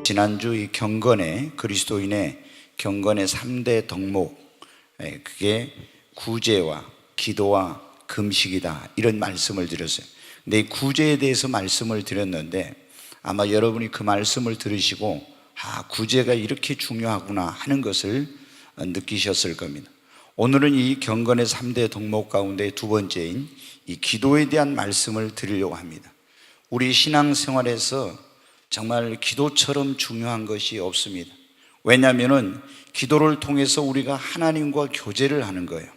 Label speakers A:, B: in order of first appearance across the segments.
A: 지난주 이 경건의 그리스도인의 경건의 3대 덕목, 그게 구제와 기도와 금식이다, 이런 말씀을 드렸어요. 근데 이 구제에 대해서 말씀을 드렸는데 아마 여러분이 그 말씀을 들으시고 구제가 이렇게 중요하구나 하는 것을 느끼셨을 겁니다. 오늘은 이 경건의 3대 덕목 가운데 두 번째인 이 기도에 대한 말씀을 드리려고 합니다. 우리 신앙생활에서 정말 기도처럼 중요한 것이 없습니다. 왜냐하면 기도를 통해서 우리가 하나님과 교제를 하는 거예요.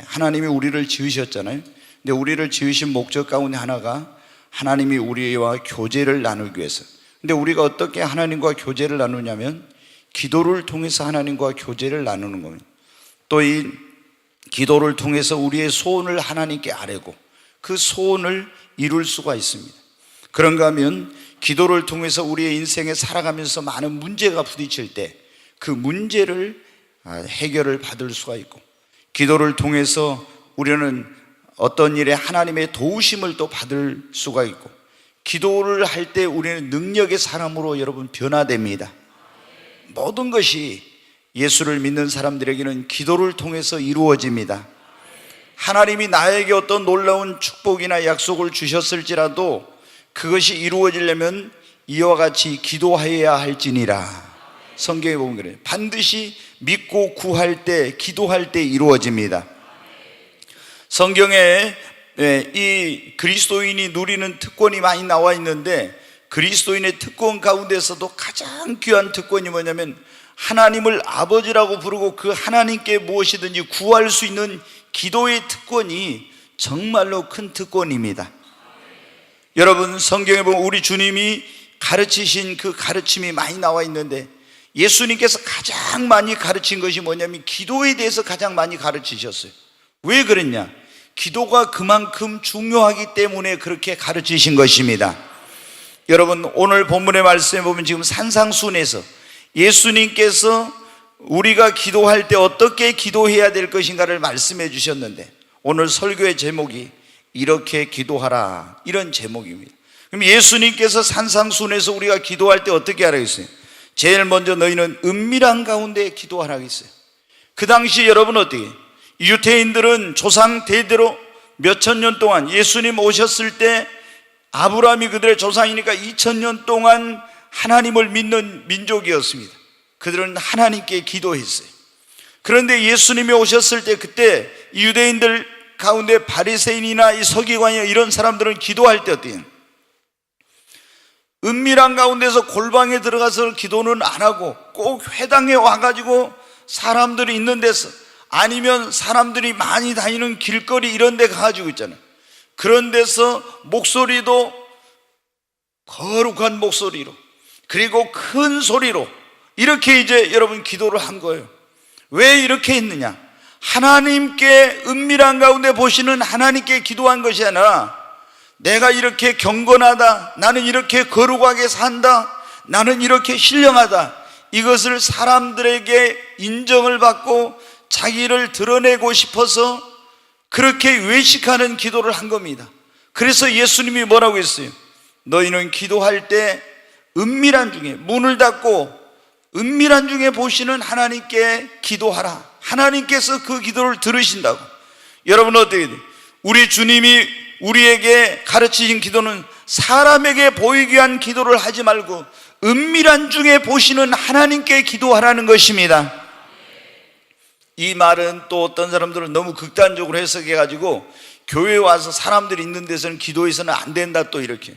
A: 하나님이 우리를 지으셨잖아요. 근데 우리를 지으신 목적 가운데 하나가 하나님이 우리와 교제를 나누기 위해서. 근데 우리가 어떻게 하나님과 교제를 나누냐면 기도를 통해서 하나님과 교제를 나누는 겁니다. 또 이 기도를 통해서 우리의 소원을 하나님께 아뢰고 그 소원을 이룰 수가 있습니다. 그런가 하면 기도를 통해서 우리의 인생에 살아가면서 많은 문제가 부딪힐 때 그 문제를 해결을 받을 수가 있고, 기도를 통해서 우리는 어떤 일에 하나님의 도우심을 또 받을 수가 있고, 기도를 할 때 우리는 능력의 사람으로 여러분 변화됩니다. 모든 것이 예수를 믿는 사람들에게는 기도를 통해서 이루어집니다. 하나님이 나에게 어떤 놀라운 축복이나 약속을 주셨을지라도 그것이 이루어지려면 이와 같이 기도하여야 할지니라. 성경에 보면 그래요. 반드시 믿고 구할 때, 기도할 때 이루어집니다. 성경에 이 그리스도인이 누리는 특권이 많이 나와 있는데, 그리스도인의 특권 가운데서도 가장 귀한 특권이 뭐냐면 하나님을 아버지라고 부르고 그 하나님께 무엇이든지 구할 수 있는 기도의 특권이 정말로 큰 특권입니다. 여러분, 성경에 보면 우리 주님이 가르치신 그 가르침이 많이 나와 있는데, 예수님께서 가장 많이 가르친 것이 뭐냐면 기도에 대해서 가장 많이 가르치셨어요. 왜 그랬냐? 기도가 그만큼 중요하기 때문에 그렇게 가르치신 것입니다. 여러분, 오늘 본문의 말씀에 보면 지금 산상순에서 예수님께서 우리가 기도할 때 어떻게 기도해야 될 것인가를 말씀해 주셨는데, 오늘 설교의 제목이 이렇게 기도하라, 이런 제목입니다. 그럼 예수님께서 산상순에서 우리가 기도할 때 어떻게 하라고 했어요? 제일 먼저 너희는 은밀한 가운데 기도하라고 했어요. 그 당시 여러분 어떻게? 유대인들은 조상 대대로 몇천 년 동안 예수님 오셨을 때 아브라함이 그들의 조상이니까 2000년 동안 하나님을 믿는 민족이었습니다. 그들은 하나님께 기도했어요. 그런데 예수님이 오셨을 때 그때 유대인들 가운데 바리새인이나 이 서기관이나 이런 사람들은 기도할 때 어때요? 은밀한 가운데서 골방에 들어가서 기도는 안 하고 꼭 회당에 와가지고 사람들이 있는 데서, 아니면 사람들이 많이 다니는 길거리 이런 데 가가지고 있잖아요. 그런 데서 목소리도 거룩한 목소리로, 그리고 큰 소리로 이렇게 이제 여러분 기도를 한 거예요. 왜 이렇게 했느냐? 하나님께, 은밀한 가운데 보시는 하나님께 기도한 것이 아니라 내가 이렇게 경건하다, 나는 이렇게 거룩하게 산다, 나는 이렇게 신령하다, 이것을 사람들에게 인정을 받고 자기를 드러내고 싶어서 그렇게 외식하는 기도를 한 겁니다. 그래서 예수님이 뭐라고 했어요? 너희는 기도할 때 은밀한 중에, 문을 닫고 은밀한 중에 보시는 하나님께 기도하라. 하나님께서 그 기도를 들으신다고. 여러분 어떻게 돼요? 우리 주님이 우리에게 가르치신 기도는 사람에게 보이기 위한 기도를 하지 말고 은밀한 중에 보시는 하나님께 기도하라는 것입니다. 이 말은 또 어떤 사람들은 너무 극단적으로 해석해가지고 교회에 와서 사람들이 있는 데서는 기도해서는 안 된다, 또 이렇게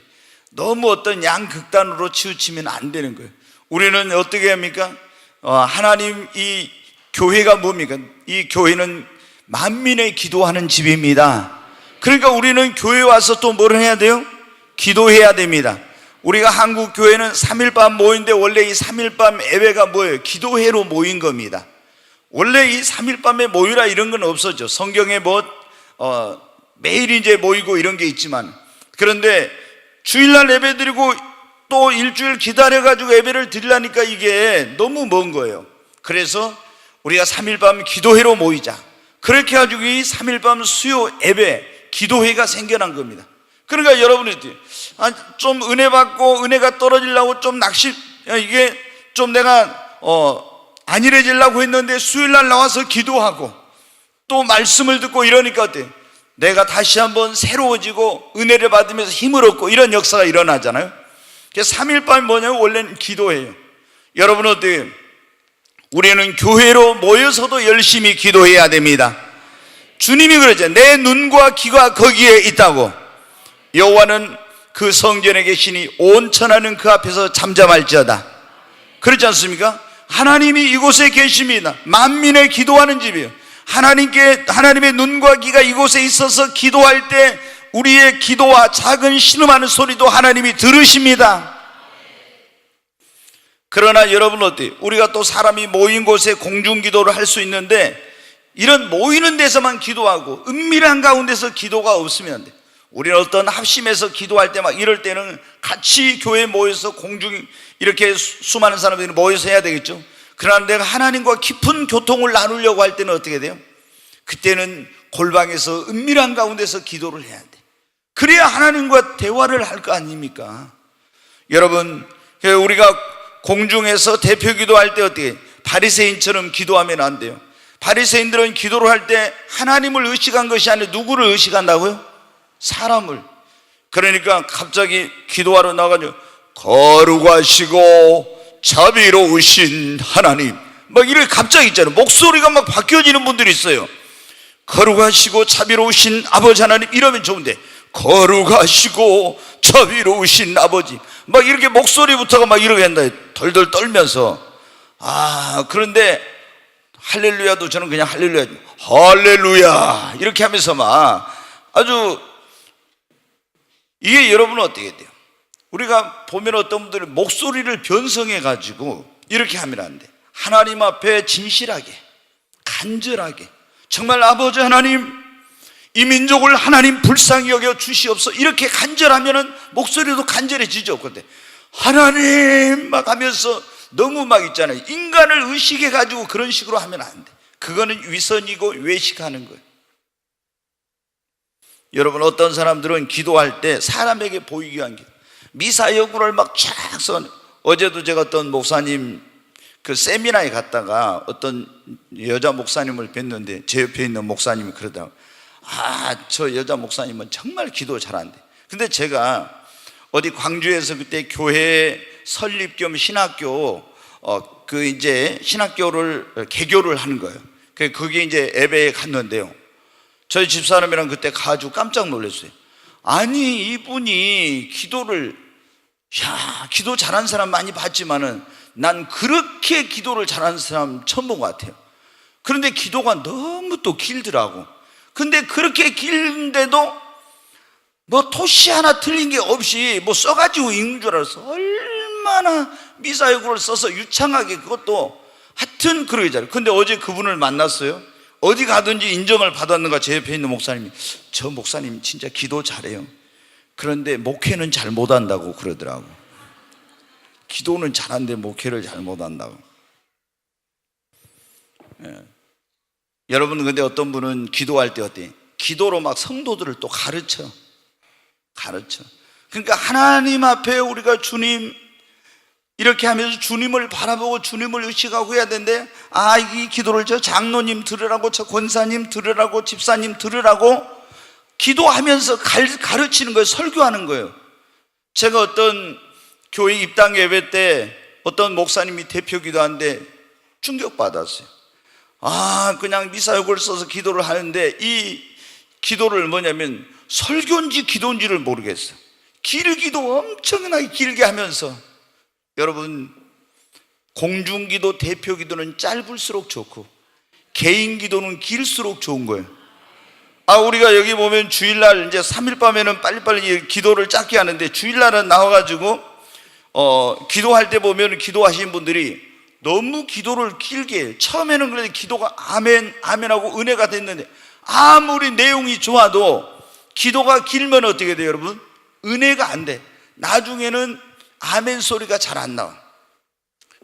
A: 너무 어떤 양극단으로 치우치면 안 되는 거예요. 우리는 어떻게 합니까? 하나님, 이 교회가 뭡니까? 이 교회는 만민의 기도하는 집입니다. 그러니까 우리는 교회에 와서 또 뭘 해야 돼요? 기도해야 됩니다. 우리가 한국 교회는 3일밤 모이는데 원래 이 3일밤 예배가 뭐예요? 기도회로 모인 겁니다. 원래 이 3일밤에 모이라 이런 건 없었죠. 성경에 매일 이제 모이고 이런 게 있지만, 그런데 주일날 예배 드리고 또 일주일 기다려가지고 예배를 드리려니까 이게 너무 먼 거예요. 그래서 우리가 3일밤 기도회로 모이자, 그렇게 해가지고 이 3일밤 수요 예배 기도회가 생겨난 겁니다. 그러니까 여러분이 좀 은혜 받고 은혜가 떨어지려고 좀 야, 이게 좀 내가 안일해지려고 했는데 수요일날 나와서 기도하고 또 말씀을 듣고 이러니까 어때요? 내가 다시 한번 새로워지고 은혜를 받으면서 힘을 얻고 이런 역사가 일어나잖아요. 3.1밤이 뭐냐면 원래는 기도예요. 여러분 어때요? 우리는 교회로 모여서도 열심히 기도해야 됩니다. 주님이 그러죠. 내 눈과 귀가 거기에 있다고. 여호와는 그 성전에 계시니 온 천하는 그 앞에서 잠잠할지어다. 그렇지 않습니까? 하나님이 이곳에 계십니다. 만민의 기도하는 집이에요. 하나님의 눈과 귀가 이곳에 있어서 기도할 때 우리의 기도와 작은 신음하는 소리도 하나님이 들으십니다. 그러나 여러분 어때요? 우리가 또 사람이 모인 곳에 공중기도를 할 수 있는데 이런 모이는 데서만 기도하고 은밀한 가운데서 기도가 없으면 안 돼요. 우리는 어떤 합심해서 기도할 때 막 이럴 때는 같이 교회에 모여서 이렇게 수많은 사람들이 모여서 해야 되겠죠. 그러나 내가 하나님과 깊은 교통을 나누려고 할 때는 어떻게 돼요? 그때는 골방에서 은밀한 가운데서 기도를 해야 돼. 그래야 하나님과 대화를 할 거 아닙니까? 여러분, 우리가 공중에서 대표 기도할 때 어떻게 바리새인처럼 기도하면 안 돼요. 바리새인들은 기도를 할 때 하나님을 의식한 것이 아니라 누구를 의식한다고요? 사람을. 그러니까 갑자기 기도하러 나가죠. 거룩하시고 자비로우신 하나님, 막 이렇게 갑자기 있잖아요. 목소리가 막 바뀌어지는 분들이 있어요. 거룩하시고 자비로우신 아버지 하나님 이러면 좋은데 거룩하시고 자비로우신 아버지 막 이렇게 목소리부터가 막 이렇게 한다. 덜덜 떨면서. 그런데 할렐루야도 저는 그냥 할렐루야 이렇게 하면서 막 아주, 이게 여러분은 어떻게 돼요? 우리가 보면 어떤 분들은 목소리를 변성해 가지고 이렇게 하면 안 돼. 하나님 앞에 진실하게, 간절하게, 정말 아버지 하나님, 이 민족을 하나님 불쌍히 여겨 주시옵소서, 이렇게 간절하면은 목소리도 간절해지죠. 근데 하나님 막 하면서 너무 막 있잖아요. 인간을 의식해 가지고 그런 식으로 하면 안 돼. 그거는 위선이고 외식하는 거예요. 여러분, 어떤 사람들은 기도할 때 사람에게 보이기 위한 기도, 미사여구를 막 쫙 써. 어제도 제가 어떤 목사님 그 세미나에 갔다가 어떤 여자 목사님을 뵀는데 제 옆에 있는 목사님이 그러더라고요. 저 여자 목사님은 정말 기도 잘한대. 근데 제가 어디 광주에서 그때 교회 설립 겸 신학교 이제 신학교를 개교를 하는 거예요. 그게 이제 예배에 갔는데요. 저희 집사람이랑 그때 가지고 깜짝 놀랐어요. 아니, 이분이 기도 잘하는 사람 많이 봤지만은 난 그렇게 기도를 잘하는 사람 처음 본 것 같아요. 그런데 기도가 너무 또 길더라고. 근데 그렇게 길는데도 뭐 토시 하나 틀린 게 없이 뭐 써가지고 읽는 줄 알았어. 얼마나 미사여구를 써서 유창하게, 그것도 하여튼 그러잖아요. 근데 어제 그분을 만났어요. 어디 가든지 인정을 받았는가. 제 옆에 있는 목사님이, 저 목사님 진짜 기도 잘해요. 그런데 목회는 잘 못한다고 그러더라고. 기도는 잘하는데 목회를 잘 못한다고. 여러분, 근데 어떤 분은 기도할 때 어때? 기도로 막 성도들을 또 가르쳐. 그러니까 하나님 앞에 우리가 주님 이렇게 하면서 주님을 바라보고 주님을 의식하고 해야 되는데, 이 기도를 저 장로님 들으라고, 저 권사님 들으라고, 집사님 들으라고 기도하면서 가르치는 거예요. 설교하는 거예요. 제가 어떤 교회 입당 예배 때 어떤 목사님이 대표 기도하는데 충격받았어요. 그냥 미사여구를 써서 기도를 하는데 이 기도를 뭐냐면 설교인지 기도인지를 모르겠어요. 길기도 엄청나게 길게 하면서, 여러분, 공중기도 대표 기도는 짧을수록 좋고 개인 기도는 길수록 좋은 거예요. 우리가 여기 보면 주일날 이제 3.1밤에는 빨리빨리 기도를 짧게 하는데, 주일날은 나와가지고 기도할 때 보면 기도하신 분들이 너무 기도를 길게 해요. 처음에는 그래도 기도가 아멘 아멘하고 은혜가 됐는데, 아무리 내용이 좋아도 기도가 길면 어떻게 돼요, 여러분? 은혜가 안 돼. 나중에는 아멘 소리가 잘 안 나와.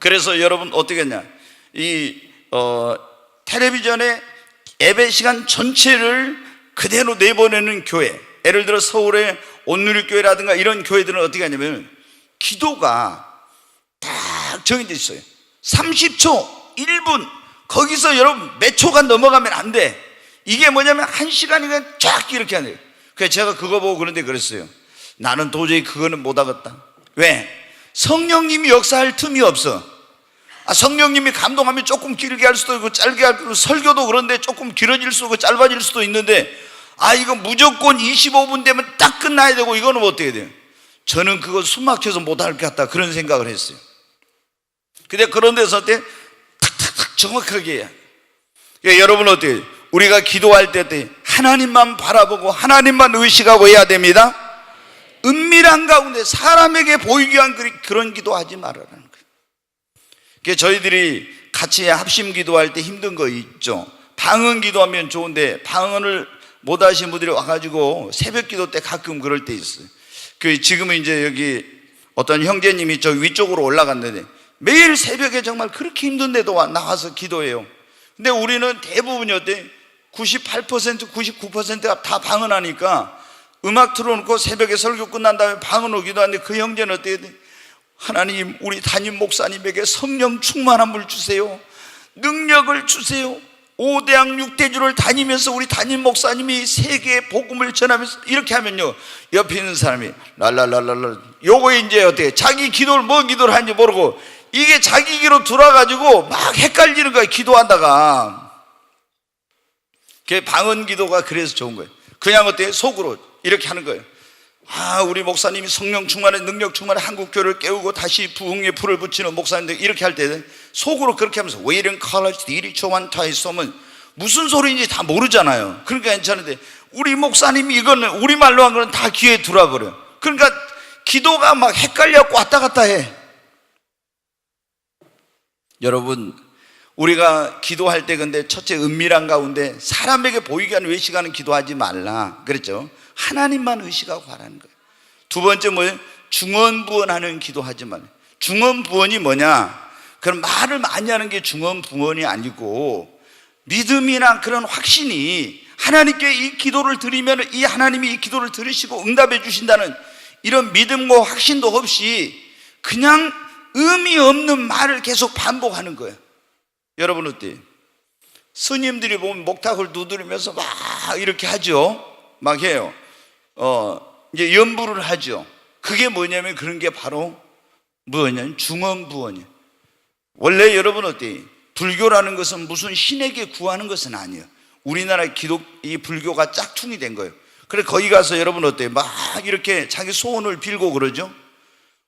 A: 그래서 여러분 어떻게 했냐, 텔레비전에 예배 시간 전체를 그대로 내보내는 교회, 예를 들어 서울의 온누리교회라든가 이런 교회들은 어떻게 하냐면 기도가 다 딱 정해져 있어요. 30초, 1분, 거기서 여러분 몇 초간 넘어가면 안 돼. 이게 뭐냐면 1시간이면 쫙 이렇게 하는 거예요. 그래서 제가 그거 보고 그런데 그랬어요. 나는 도저히 그거는 못하겠다. 왜? 성령님이 역사할 틈이 없어. 성령님이 감동하면 조금 길게 할 수도 있고 짧게 할 수도 있고, 설교도 그런데 조금 길어질 수도 있고 짧아질 수도 있는데, 이거 무조건 25분 되면 딱 끝나야 되고, 이거는 어떻게 돼요? 저는 그거 숨 막혀서 못할 것 같다, 그런 생각을 했어요. 근데 그런 데서 때 탁탁탁 정확하게 해야. 여러분 어때요? 우리가 기도할 때 하나님만 바라보고 하나님만 의식하고 해야 됩니다. 은밀한 가운데 사람에게 보이기 위한 그런 기도하지 말아라는 거예요. 저희들이 같이 합심 기도할 때 힘든 거 있죠. 방언 기도하면 좋은데 방언을 못 하신 분들이 와가지고 새벽 기도 때 가끔 그럴 때 있어요. 지금은 이제 여기 어떤 형제님이 저 위쪽으로 올라갔는데 매일 새벽에 정말 그렇게 힘든데도 나와서 기도해요. 근데 우리는 대부분이 어때? 98%, 99%가 다 방언하니까 음악 틀어놓고 새벽에 설교 끝난 다음에 방언으로 기도하는데, 그 형제는 어때야 돼? 하나님, 우리 담임 목사님에게 성령 충만함을 주세요. 능력을 주세요. 5대학 6대주를 다니면서 우리 담임 목사님이 세계의 복음을 전하면서 이렇게 하면요, 옆에 있는 사람이 랄랄랄랄라, 요거 이제 어때? 자기 기도를 뭐 기도를 하는지 모르고 이게 자기 기로 돌아가지고 막 헷갈리는 거야, 기도하다가. 방언 기도가 그래서 좋은 거예요. 그냥 어때? 속으로 이렇게 하는 거예요. 우리 목사님이 성령 충만에 능력 충만에 한국교회를 깨우고 다시 부흥의 불을 붙이는 목사님들, 이렇게 할 때 속으로 그렇게 하면서 왜 이런 컬러지 이리 좋은 타이소면 무슨 소리인지 다 모르잖아요. 그러니까 괜찮은데, 우리 목사님이 이거는 우리말로 한 거는 다 귀에 들어와버려. 그러니까 기도가 막 헷갈려갖고 왔다 갔다 해. 여러분, 우리가 기도할 때 근데 첫째 은밀한 가운데 사람에게 보이게 하는 외식하는 기도하지 말라 그랬죠. 하나님만 의식하고 하라는 거예요. 두 번째 뭐예요? 중언부언하는 기도하지 말라. 중언부언이 뭐냐? 그럼 말을 많이 하는 게 중언부언이 아니고, 믿음이나 그런 확신이 하나님께 이 기도를 드리면 이 하나님이 이 기도를 들으시고 응답해 주신다는 이런 믿음과 확신도 없이 그냥 의미 없는 말을 계속 반복하는 거예요. 여러분 어때요? 스님들이 보면 목탁을 두드리면서 막 이렇게 하죠. 막 해요. 이제 연부를 하죠. 그게 뭐냐면 그런 게 바로 뭐냐면 중언부언이에요. 원래 여러분 어때요? 불교라는 것은 무슨 신에게 구하는 것은 아니에요. 우리나라 이 불교가 짝퉁이 된 거예요. 그래 거기 가서 여러분 어때요? 막 이렇게 자기 소원을 빌고 그러죠.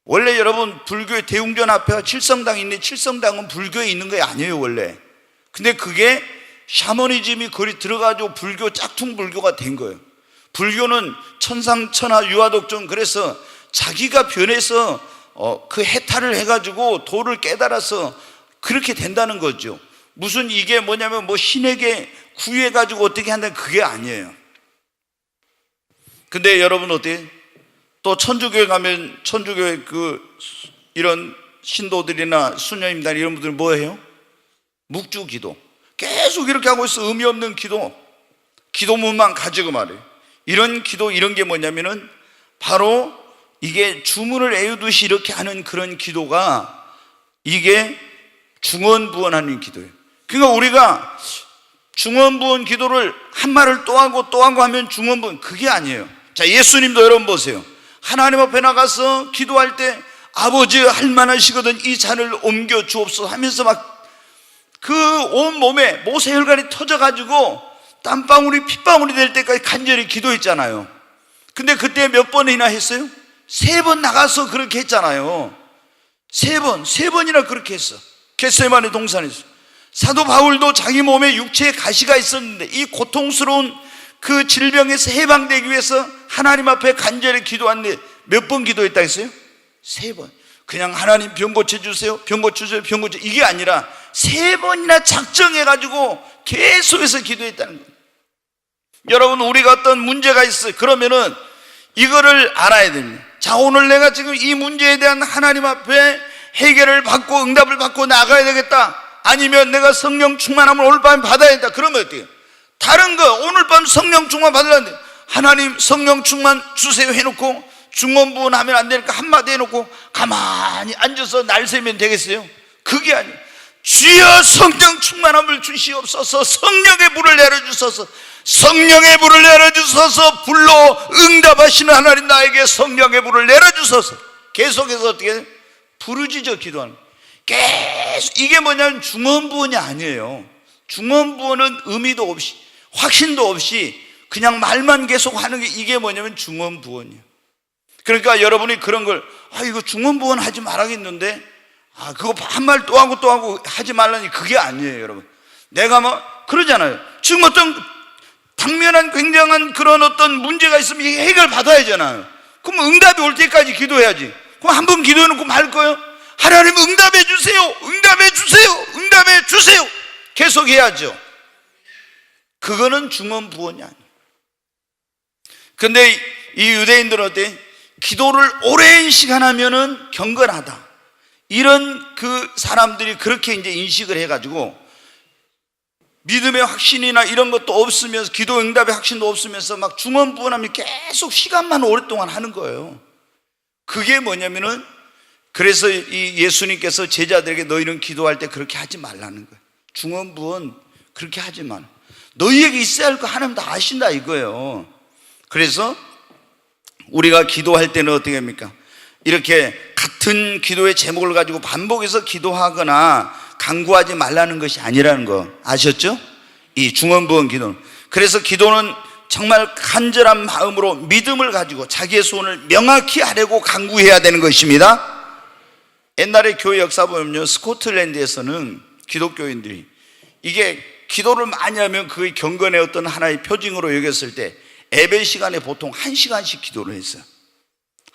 A: 원래 여러분 불교의 대웅전 앞에 칠성당이 있는데 칠성당은 불교에 있는 게 아니에요 원래. 근데 그게 샤머니즘이 거기 들어가지고 불교 짝퉁 불교가 된 거예요. 불교는 천상천하 유아독존, 그래서 자기가 변해서 그 해탈을 해가지고 도를 깨달아서 그렇게 된다는 거죠. 무슨 이게 뭐냐면 뭐 신에게 구해가지고 어떻게 한다는 그게 아니에요. 근데 여러분 어때요? 또 천주교에 가면 천주교의 이런 신도들이나 수녀님들 이런 분들은 뭐 해요? 묵주 기도. 계속 이렇게 하고 있어. 의미 없는 기도. 기도문만 가지고 말해요. 이런 기도, 이런 게 뭐냐면은 바로 이게 주문을 애우듯이 이렇게 하는 그런 기도가 이게 중언부언하는 기도예요. 그러니까 우리가 중언부언 기도를 한 말을 또 하고 또 하고 하면 중언부언, 그게 아니에요. 자, 예수님도 여러분 보세요. 하나님 앞에 나가서 기도할 때 아버지 할만하시거든 이 잔을 옮겨 주옵소서 하면서 막 그 온 몸에 모세혈관이 터져가지고 땀방울이 핏방울이 될 때까지 간절히 기도했잖아요. 근데 그때 몇 번이나 했어요? 3번 나가서 그렇게 했잖아요. 3번이나 그렇게 했어. 겟세마네 동산에서. 사도 바울도 자기 몸에 육체에 가시가 있었는데 이 고통스러운 그 질병에서 해방되기 위해서 하나님 앞에 간절히 기도했는데 몇 번 기도했다 했어요? 3번. 그냥 하나님 병 고쳐주세요, 병 고쳐주세요, 병 고쳐, 이게 아니라 3번이나 작정해가지고 계속해서 기도했다는 거예요. 여러분, 우리가 어떤 문제가 있어요. 그러면은 이거를 알아야 됩니다. 자, 오늘 내가 지금 이 문제에 대한 하나님 앞에 해결을 받고 응답을 받고 나가야 되겠다. 아니면 내가 성령 충만함을 오늘 밤에 받아야 된다. 그러면 어때요? 다른 거 오늘 밤 성령 충만 받으려는데 하나님 성령 충만 주세요 해놓고 중언부언 하면 안 되니까 한마디 해놓고 가만히 앉아서 날 새면 되겠어요? 그게 아니에요. 주여 성령 충만함을 주시옵소서. 성령의 불을 내려주소서. 성령의 불을 내려주소서. 불로 응답하시는 하나님, 나에게 성령의 불을 내려주소서. 계속해서 어떻게 해요? 부르짖어 기도하는 거예요. 계속. 이게 뭐냐면 중언부언이 아니에요. 중언부언은 의미도 없이 확신도 없이 그냥 말만 계속 하는 게, 이게 뭐냐면 중언부언이에요. 그러니까 여러분이 그런 걸 이거 중언부언 하지 말아야겠는데, 그거 한 말 또 하고 또 하고 하지 말라니, 그게 아니에요. 여러분, 내가 그러잖아요. 지금 어떤 당면한 굉장한 그런 어떤 문제가 있으면 해결 받아야 하잖아요. 그럼 응답이 올 때까지 기도해야지. 그럼 한 번 기도해놓고 말 거예요? 하나님 응답해 주세요, 응답해 주세요, 응답해 주세요, 계속 해야죠. 그거는 중언부언이 아니에요. 근데 이 유대인들은 어때? 기도를 오랜 시간 하면은 경건하다, 이런 그 사람들이 그렇게 이제 인식을 해가지고 믿음의 확신이나 이런 것도 없으면서, 기도 응답의 확신도 없으면서 막 중언부언하면 계속 시간만 오랫동안 하는 거예요. 그게 뭐냐면은, 그래서 이 예수님께서 제자들에게 너희는 기도할 때 그렇게 하지 말라는 거예요. 중언부언 그렇게 하지 마. 너희에게 있어야 할 거 하나님 다 아신다 이거예요. 그래서 우리가 기도할 때는 어떻게 합니까? 이렇게 같은 기도의 제목을 가지고 반복해서 기도하거나 간구하지 말라는 것이 아니라는 거 아셨죠? 이 중언부언 기도는. 그래서 기도는 정말 간절한 마음으로 믿음을 가지고 자기의 소원을 명확히 하려고 간구해야 되는 것입니다. 옛날에 교회 역사 보면요, 스코틀랜드에서는 기독교인들이 이게 기도를 많이 하면 그게 경건의 어떤 하나의 표징으로 여겼을 때 예배 시간에 보통 1시간씩 기도를 했어요.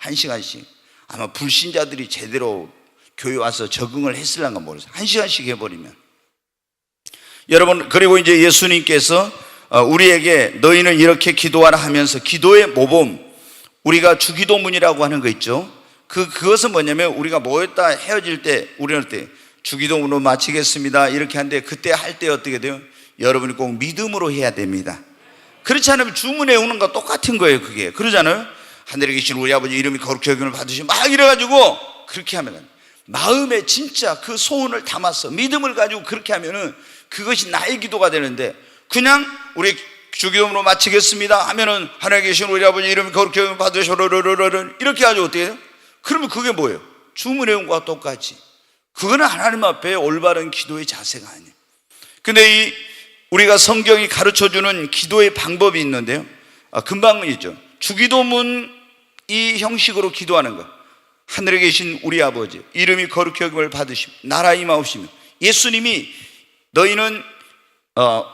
A: 1시간씩. 아마 불신자들이 제대로 교회 와서 적응을 했을란가 모르겠어요. 1시간씩 해버리면. 여러분, 그리고 이제 예수님께서 우리에게 너희는 이렇게 기도하라 하면서 기도의 모범, 우리가 주기도문이라고 하는 거 있죠. 그것은 뭐냐면, 우리가 모였다 헤어질 때 우리는 때 주기도문으로 마치겠습니다 이렇게 하는데, 그때 할 때 어떻게 돼요? 여러분이 꼭 믿음으로 해야 됩니다. 그렇지 않으면 주문해 오는 거 똑같은 거예요. 그게 그러잖아요. 하늘에 계신 우리 아버지 이름이 거룩히 여김을 받으시면 막 이래가지고 그렇게 하면 마음에 진짜 그 소원을 담아서 믿음을 가지고 그렇게 하면은 그것이 나의 기도가 되는데, 그냥 우리 주기도문으로 마치겠습니다 하면은 하늘에 계신 우리 아버지 이름이 거룩히 여김을 받으시오라 이렇게 하죠. 어떻게 해요? 그러면 그게 뭐예요? 주문해 온 것과 똑같이. 그거는 하나님 앞에 올바른 기도의 자세가 아니에요. 근데 우리가 성경이 가르쳐주는 기도의 방법이 있는데요, 금방 있죠. 주기도문 이 형식으로 기도하는 것. 하늘에 계신 우리 아버지 이름이 거룩히 여김을 받으시며 나라 임하옵시며. 예수님이 너희는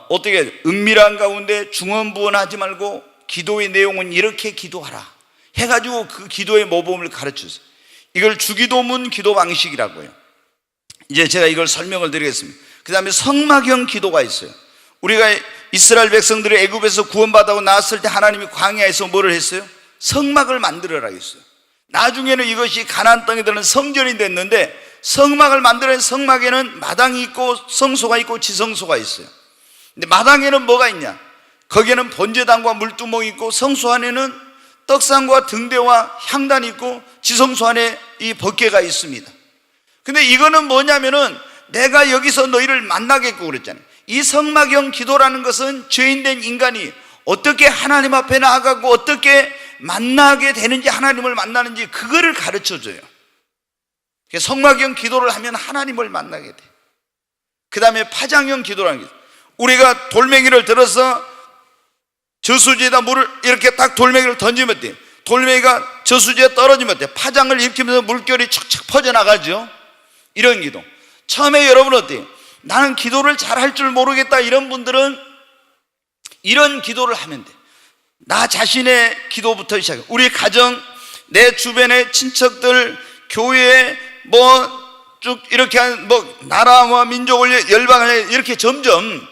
A: 어떻게 은밀한 가운데 중언부언하지 말고 기도의 내용은 이렇게 기도하라 해가지고 그 기도의 모범을 가르쳤어요. 이걸 주기도문 기도 방식이라고 해요. 이제 제가 이걸 설명을 드리겠습니다. 그 다음에 성막형 기도가 있어요. 우리가 이스라엘 백성들이 애굽에서 구원받아 나왔을 때 하나님이 광야에서 뭐를 했어요? 성막을 만들어라 했어요. 나중에는 이것이 가나안 땅에 드는 성전이 됐는데, 성막을 만들어낸 성막에는 마당이 있고 성소가 있고 지성소가 있어요. 근데 마당에는 뭐가 있냐? 거기에는 번제단과 물두멍이 있고, 성소 안에는 떡상과 등대와 향단이 있고, 지성소 안에 이 법궤가 있습니다. 근데 이거는 뭐냐면은 내가 여기서 너희를 만나겠고 그랬잖아요. 이 성막형 기도라는 것은 죄인된 인간이 어떻게 하나님 앞에 나아가고 어떻게 만나게 되는지, 하나님을 만나는지 그거를 가르쳐줘요. 성막형 기도를 하면 하나님을 만나게 돼. 그 다음에 파장형 기도라는 게, 우리가 돌멩이를 들어서 저수지에다 물을 이렇게 딱 돌멩이를 던지면 돼. 돌멩이가 저수지에 떨어지면 돼. 파장을 일으키면서 물결이 척척 퍼져나가죠. 이런 기도. 처음에 여러분 어때요? 나는 기도를 잘 할 줄 모르겠다 이런 분들은 이런 기도를 하면 돼. 나 자신의 기도부터 시작해. 우리 가정, 내 주변의 친척들, 교회, 쭉 이렇게 나라와 민족을 열방을 이렇게 점점,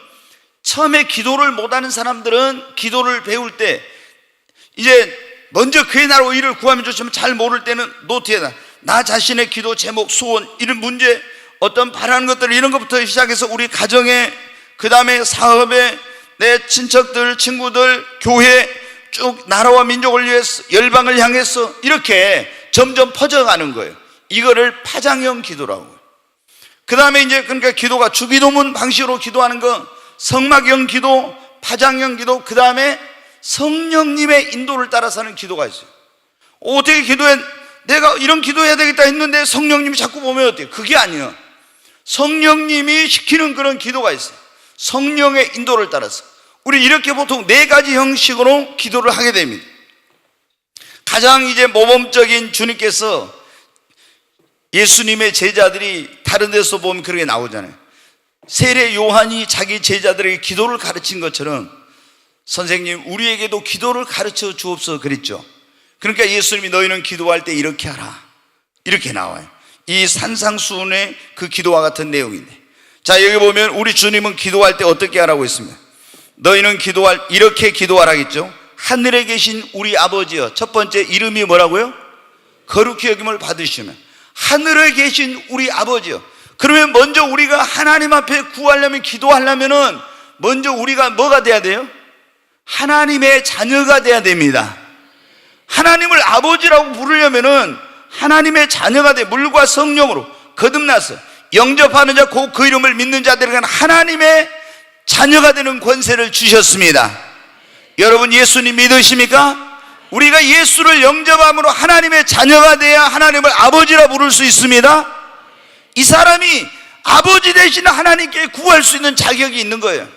A: 처음에 기도를 못하는 사람들은 기도를 배울 때 이제 먼저 그의 나라 의를 구하면 좋지만 잘 모를 때는 노트에다 나 자신의 기도 제목, 소원, 이런 문제, 어떤 바라는 것들, 이런 것부터 시작해서 우리 가정에, 그 다음에 사업에, 내 친척들, 친구들, 교회, 쭉 나라와 민족을 위해서, 열방을 향해서 이렇게 점점 퍼져가는 거예요. 이거를 파장형 기도라고. 그 다음에 이제 그러니까 기도가 주기도문 방식으로 기도하는 거, 성막형 기도, 파장형 기도, 그 다음에 성령님의 인도를 따라서 하는 기도가 있어요. 어떻게 기도해? 내가 이런 기도해야 되겠다 했는데 성령님이 자꾸 보면 어때요? 그게 아니에요. 성령님이 시키는 그런 기도가 있어요. 성령의 인도를 따라서. 우리 이렇게 보통 4가지 형식으로 기도를 하게 됩니다. 가장 이제 모범적인, 주님께서 예수님의 제자들이 다른 데서 보면 그렇게 나오잖아요. 세례 요한이 자기 제자들에게 기도를 가르친 것처럼 선생님 우리에게도 기도를 가르쳐 주옵소서 그랬죠. 그러니까 예수님이 너희는 기도할 때 이렇게 하라, 이렇게 나와요. 이 산상수훈의 그 기도와 같은 내용인데, 자 여기 보면 우리 주님은 기도할 때 어떻게 하라고 했습니다. 너희는 이렇게 기도하라겠죠. 하늘에 계신 우리 아버지여, 첫 번째 이름이 뭐라고요? 거룩히 여김을 받으시면. 하늘에 계신 우리 아버지여. 그러면 먼저 우리가 하나님 앞에 구하려면, 기도하려면은 먼저 우리가 뭐가 돼야 돼요? 하나님의 자녀가 돼야 됩니다. 하나님을 아버지라고 부르려면은 하나님의 자녀가 돼, 물과 성령으로 거듭나서 영접하는 자, 곧 그 이름을 믿는 자들에게는 하나님의 자녀가 되는 권세를 주셨습니다. 여러분 예수님 믿으십니까? 우리가 예수를 영접함으로 하나님의 자녀가 돼야 하나님을 아버지라 부를 수 있습니다. 이 사람이 아버지 되신 하나님께 구할 수 있는 자격이 있는 거예요.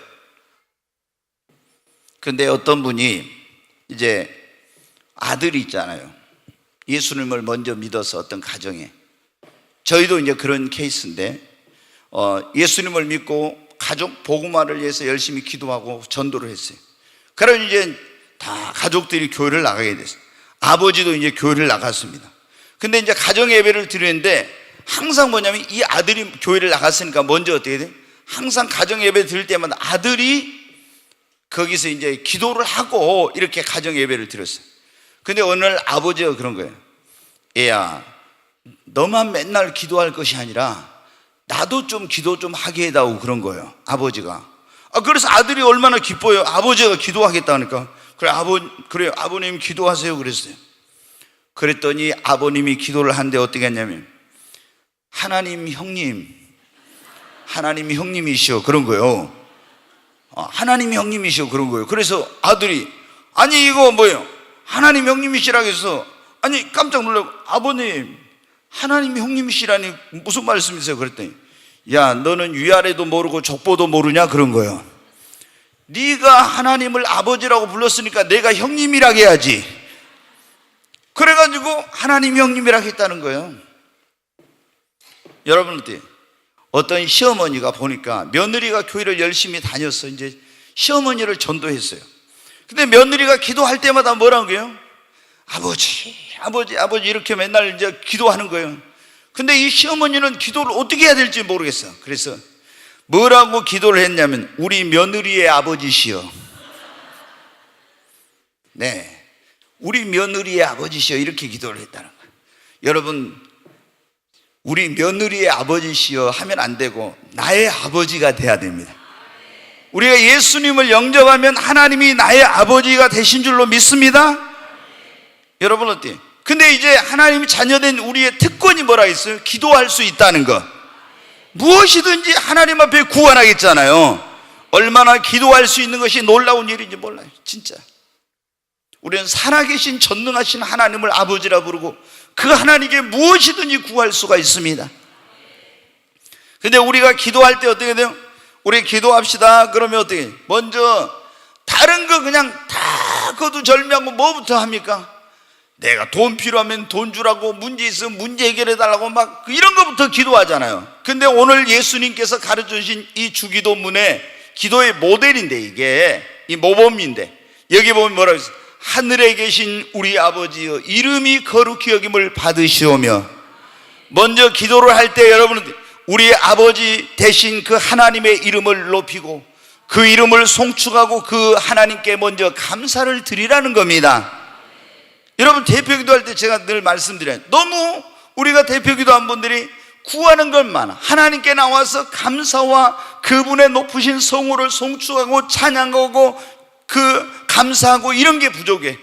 A: 근데 어떤 분이 이제 아들이 있잖아요. 예수님을 먼저 믿어서 어떤 가정에, 저희도 이제 그런 케이스인데 예수님을 믿고 가족 복음화를 위해서 열심히 기도하고 전도를 했어요. 그러면 이제 다 가족들이 교회를 나가게 됐어요. 아버지도 이제 교회를 나갔습니다. 근데 이제 가정 예배를 드리는데 항상 뭐냐면 이 아들이 교회를 나갔으니까 먼저 어떻게 돼? 항상 가정 예배 드릴 때마다 아들이 거기서 이제 기도를 하고 이렇게 가정 예배를 드렸어요. 근데 어느 날 아버지가 그런 거예요. 애야, 너만 맨날 기도할 것이 아니라 나도 좀 기도 좀 하게 해다오, 그런 거예요, 아버지가. 그래서 아들이 얼마나 기뻐요. 아버지가 기도하겠다 하니까. 그래요, 아버님 기도하세요 그랬어요. 그랬더니 아버님이 기도를 하는데 어떻게 했냐면 하나님이 형님이시오, 그런 거예요. 하나님이 형님이시오, 그런 거예요. 그래서 아들이, 아니 이거 뭐예요? 하나님 형님이시라고 해서, 아니 깜짝 놀라고, 아버님 하나님이 형님이시라니 무슨 말씀이세요? 그랬더니, 야 너는 위아래도 모르고 족보도 모르냐, 그런 거예요. 네가 하나님을 아버지라고 불렀으니까 내가 형님이라고 해야지. 그래가지고 하나님 형님이라고 했다는 거예요. 여러분 어때요? 어떤 시어머니가 보니까 며느리가 교회를 열심히 다녀서 이제 시어머니를 전도했어요. 근데 며느리가 기도할 때마다 뭐라고 해요? 아버지 이렇게 맨날 이제 기도하는 거예요. 근데 이 시어머니는 기도를 어떻게 해야 될지 모르겠어. 그래서 뭐라고 기도를 했냐면 우리 며느리의 아버지시여. 네, 우리 며느리의 아버지시여, 이렇게 기도를 했다는 거예요. 여러분, 우리 며느리의 아버지시여 하면 안 되고 나의 아버지가 돼야 됩니다. 우리가 예수님을 영접하면 하나님이 나의 아버지가 되신 줄로 믿습니다. 여러분 어때요? 근데 이제 하나님이 자녀된 우리의 특권이 뭐라 했어요? 기도할 수 있다는 것. 무엇이든지 하나님 앞에 구하라겠잖아요. 얼마나 기도할 수 있는 것이 놀라운 일인지 몰라요, 진짜. 우리는 살아계신 전능하신 하나님을 아버지라 부르고 그 하나님께 무엇이든지 구할 수가 있습니다. 근데 우리가 기도할 때 어떻게 돼요? 우리 기도합시다 그러면 어떻게 해요? 먼저 다른 거 그냥 다 거두절미하고 뭐부터 합니까? 내가 돈 필요하면 돈 주라고, 문제 있으면 문제 해결해 달라고 막 이런 거부터 기도하잖아요. 근데 오늘 예수님께서 가르쳐 주신 이 주기도문의 기도의 모델인데, 이게 이 모범인데, 여기 보면 뭐라고 했어요? 하늘에 계신 우리 아버지여, 이름이 거룩히 여김을 받으시오며. 먼저 기도를 할 때 여러분은 우리 아버지 대신 그 하나님의 이름을 높이고 그 이름을 송축하고 그 하나님께 먼저 감사를 드리라는 겁니다. 여러분, 대표기도 할 때 제가 늘 말씀드려요. 너무 우리가 대표기도 한 분들이 구하는 것 많아. 하나님께 나와서 감사와 그분의 높으신 성호를 송축하고 찬양하고 그 감사하고 이런 게 부족해.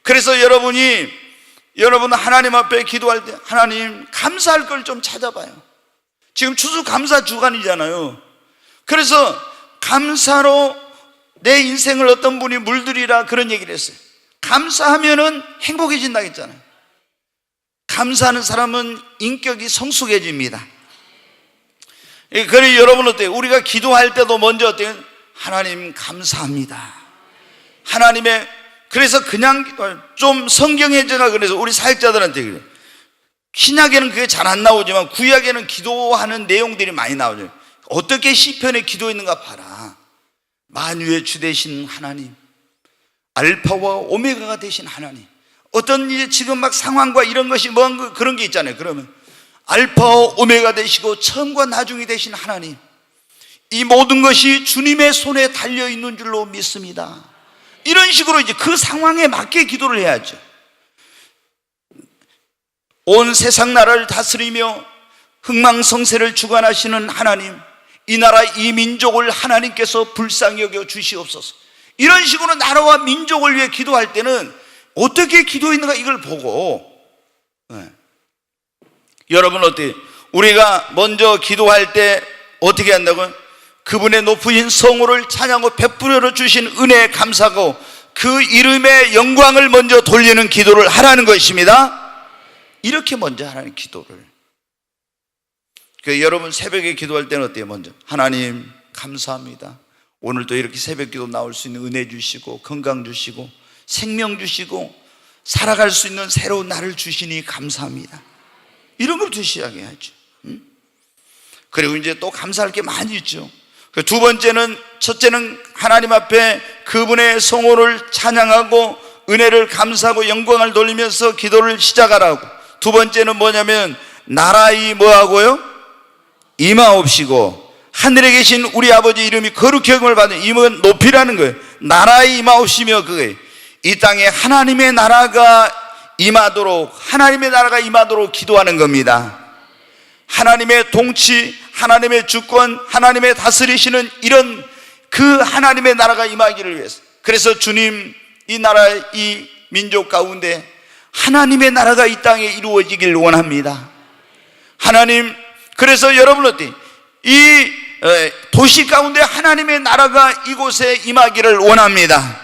A: 그래서 여러분 하나님 앞에 기도할 때 하나님 감사할 걸 좀 찾아봐요. 지금 추수감사 주간이잖아요. 그래서 감사로 내 인생을 어떤 분이 물들이라 그런 얘기를 했어요. 감사하면은 행복해진다고 했잖아요. 감사하는 사람은 인격이 성숙해집니다. 그래 여러분 어때요? 우리가 기도할 때도 먼저 어때요? 하나님 감사합니다. 하나님의 그래서 그냥 좀 성경에 제가 그래서 우리 사역자들한테 그래요. 신약에는 그게 잘 안 나오지만 구약에는 기도하는 내용들이 많이 나오죠. 어떻게 시편에 기도했는가 봐라. 만유의 주 되신 하나님, 알파와 오메가가 되신 하나님. 어떤 이제 지금 막 상황과 이런 것이 뭐 그런 게 있잖아요. 그러면 알파와 오메가 되시고 처음과 나중이 되신 하나님, 이 모든 것이 주님의 손에 달려 있는 줄로 믿습니다. 이런 식으로 이제 그 상황에 맞게 기도를 해야죠. 온 세상 나라를 다스리며 흥망성쇠를 주관하시는 하나님, 이 나라 이 민족을 하나님께서 불쌍히 여겨 주시옵소서. 이런 식으로 나라와 민족을 위해 기도할 때는 어떻게 기도했는가 이걸 보고 여러분 어때요? 우리가 먼저 기도할 때 어떻게 한다고요? 그분의 높으신 성호를 찬양하고 베풀어 주신 은혜에 감사하고 그 이름의 영광을 먼저 돌리는 기도를 하라는 것입니다. 이렇게 먼저 하라는 기도를. 여러분 새벽에 기도할 때는 어때요? 먼저 하나님 감사합니다. 오늘도 이렇게 새벽 기도 나올 수 있는 은혜 주시고 건강 주시고 생명 주시고 살아갈 수 있는 새로운 날을 주시니 감사합니다. 이런 것부터 시작해야죠. 그리고 이제 또 감사할 게 많이 있죠. 두 번째는, 첫째는 하나님 앞에 그분의 성호를 찬양하고 은혜를 감사하고 영광을 돌리면서 기도를 시작하라고. 두 번째는 뭐냐면 나라의 뭐하고요? 임하옵시고 하늘에 계신 우리 아버지 이름이 거룩히 여김을 받는 임은 높이라는 거예요. 나라의 임하옵시며 그거예요. 이 땅에 하나님의 나라가 임하도록 기도하는 겁니다. 하나님의 통치, 하나님의 주권, 하나님의 다스리시는 이런 그 하나님의 나라가 임하기를 위해서. 그래서 주님, 이 나라, 이 민족 가운데 하나님의 나라가 이 땅에 이루어지길 원합니다. 하나님, 그래서 여러분 어때요? 이 도시 가운데 하나님의 나라가 이곳에 임하기를 원합니다.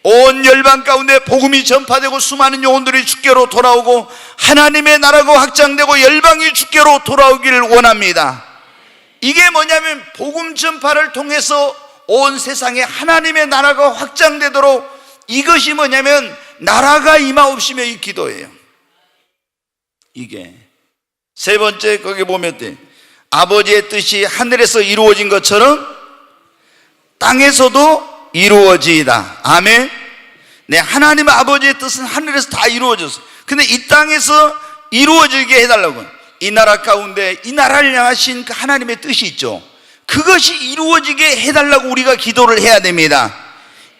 A: 온 열방 가운데 복음이 전파되고 수많은 영혼들이 주께로 돌아오고 하나님의 나라가 확장되고 열방이 주께로 돌아오기를 원합니다. 이게 뭐냐면 복음 전파를 통해서 온 세상에 하나님의 나라가 확장되도록, 이것이 뭐냐면 나라가 임하옵시며 이 기도예요. 이게 세 번째, 거기 보면 아버지의 뜻이 하늘에서 이루어진 것처럼 땅에서도 이루어지이다. 아멘. 네, 하나님 아버지의 뜻은 하늘에서 다 이루어졌어요. 근데 이 땅에서 이루어지게 해달라고. 이 나라 가운데 이 나라를 향하신 그 하나님의 뜻이 있죠. 그것이 이루어지게 해달라고 우리가 기도를 해야 됩니다.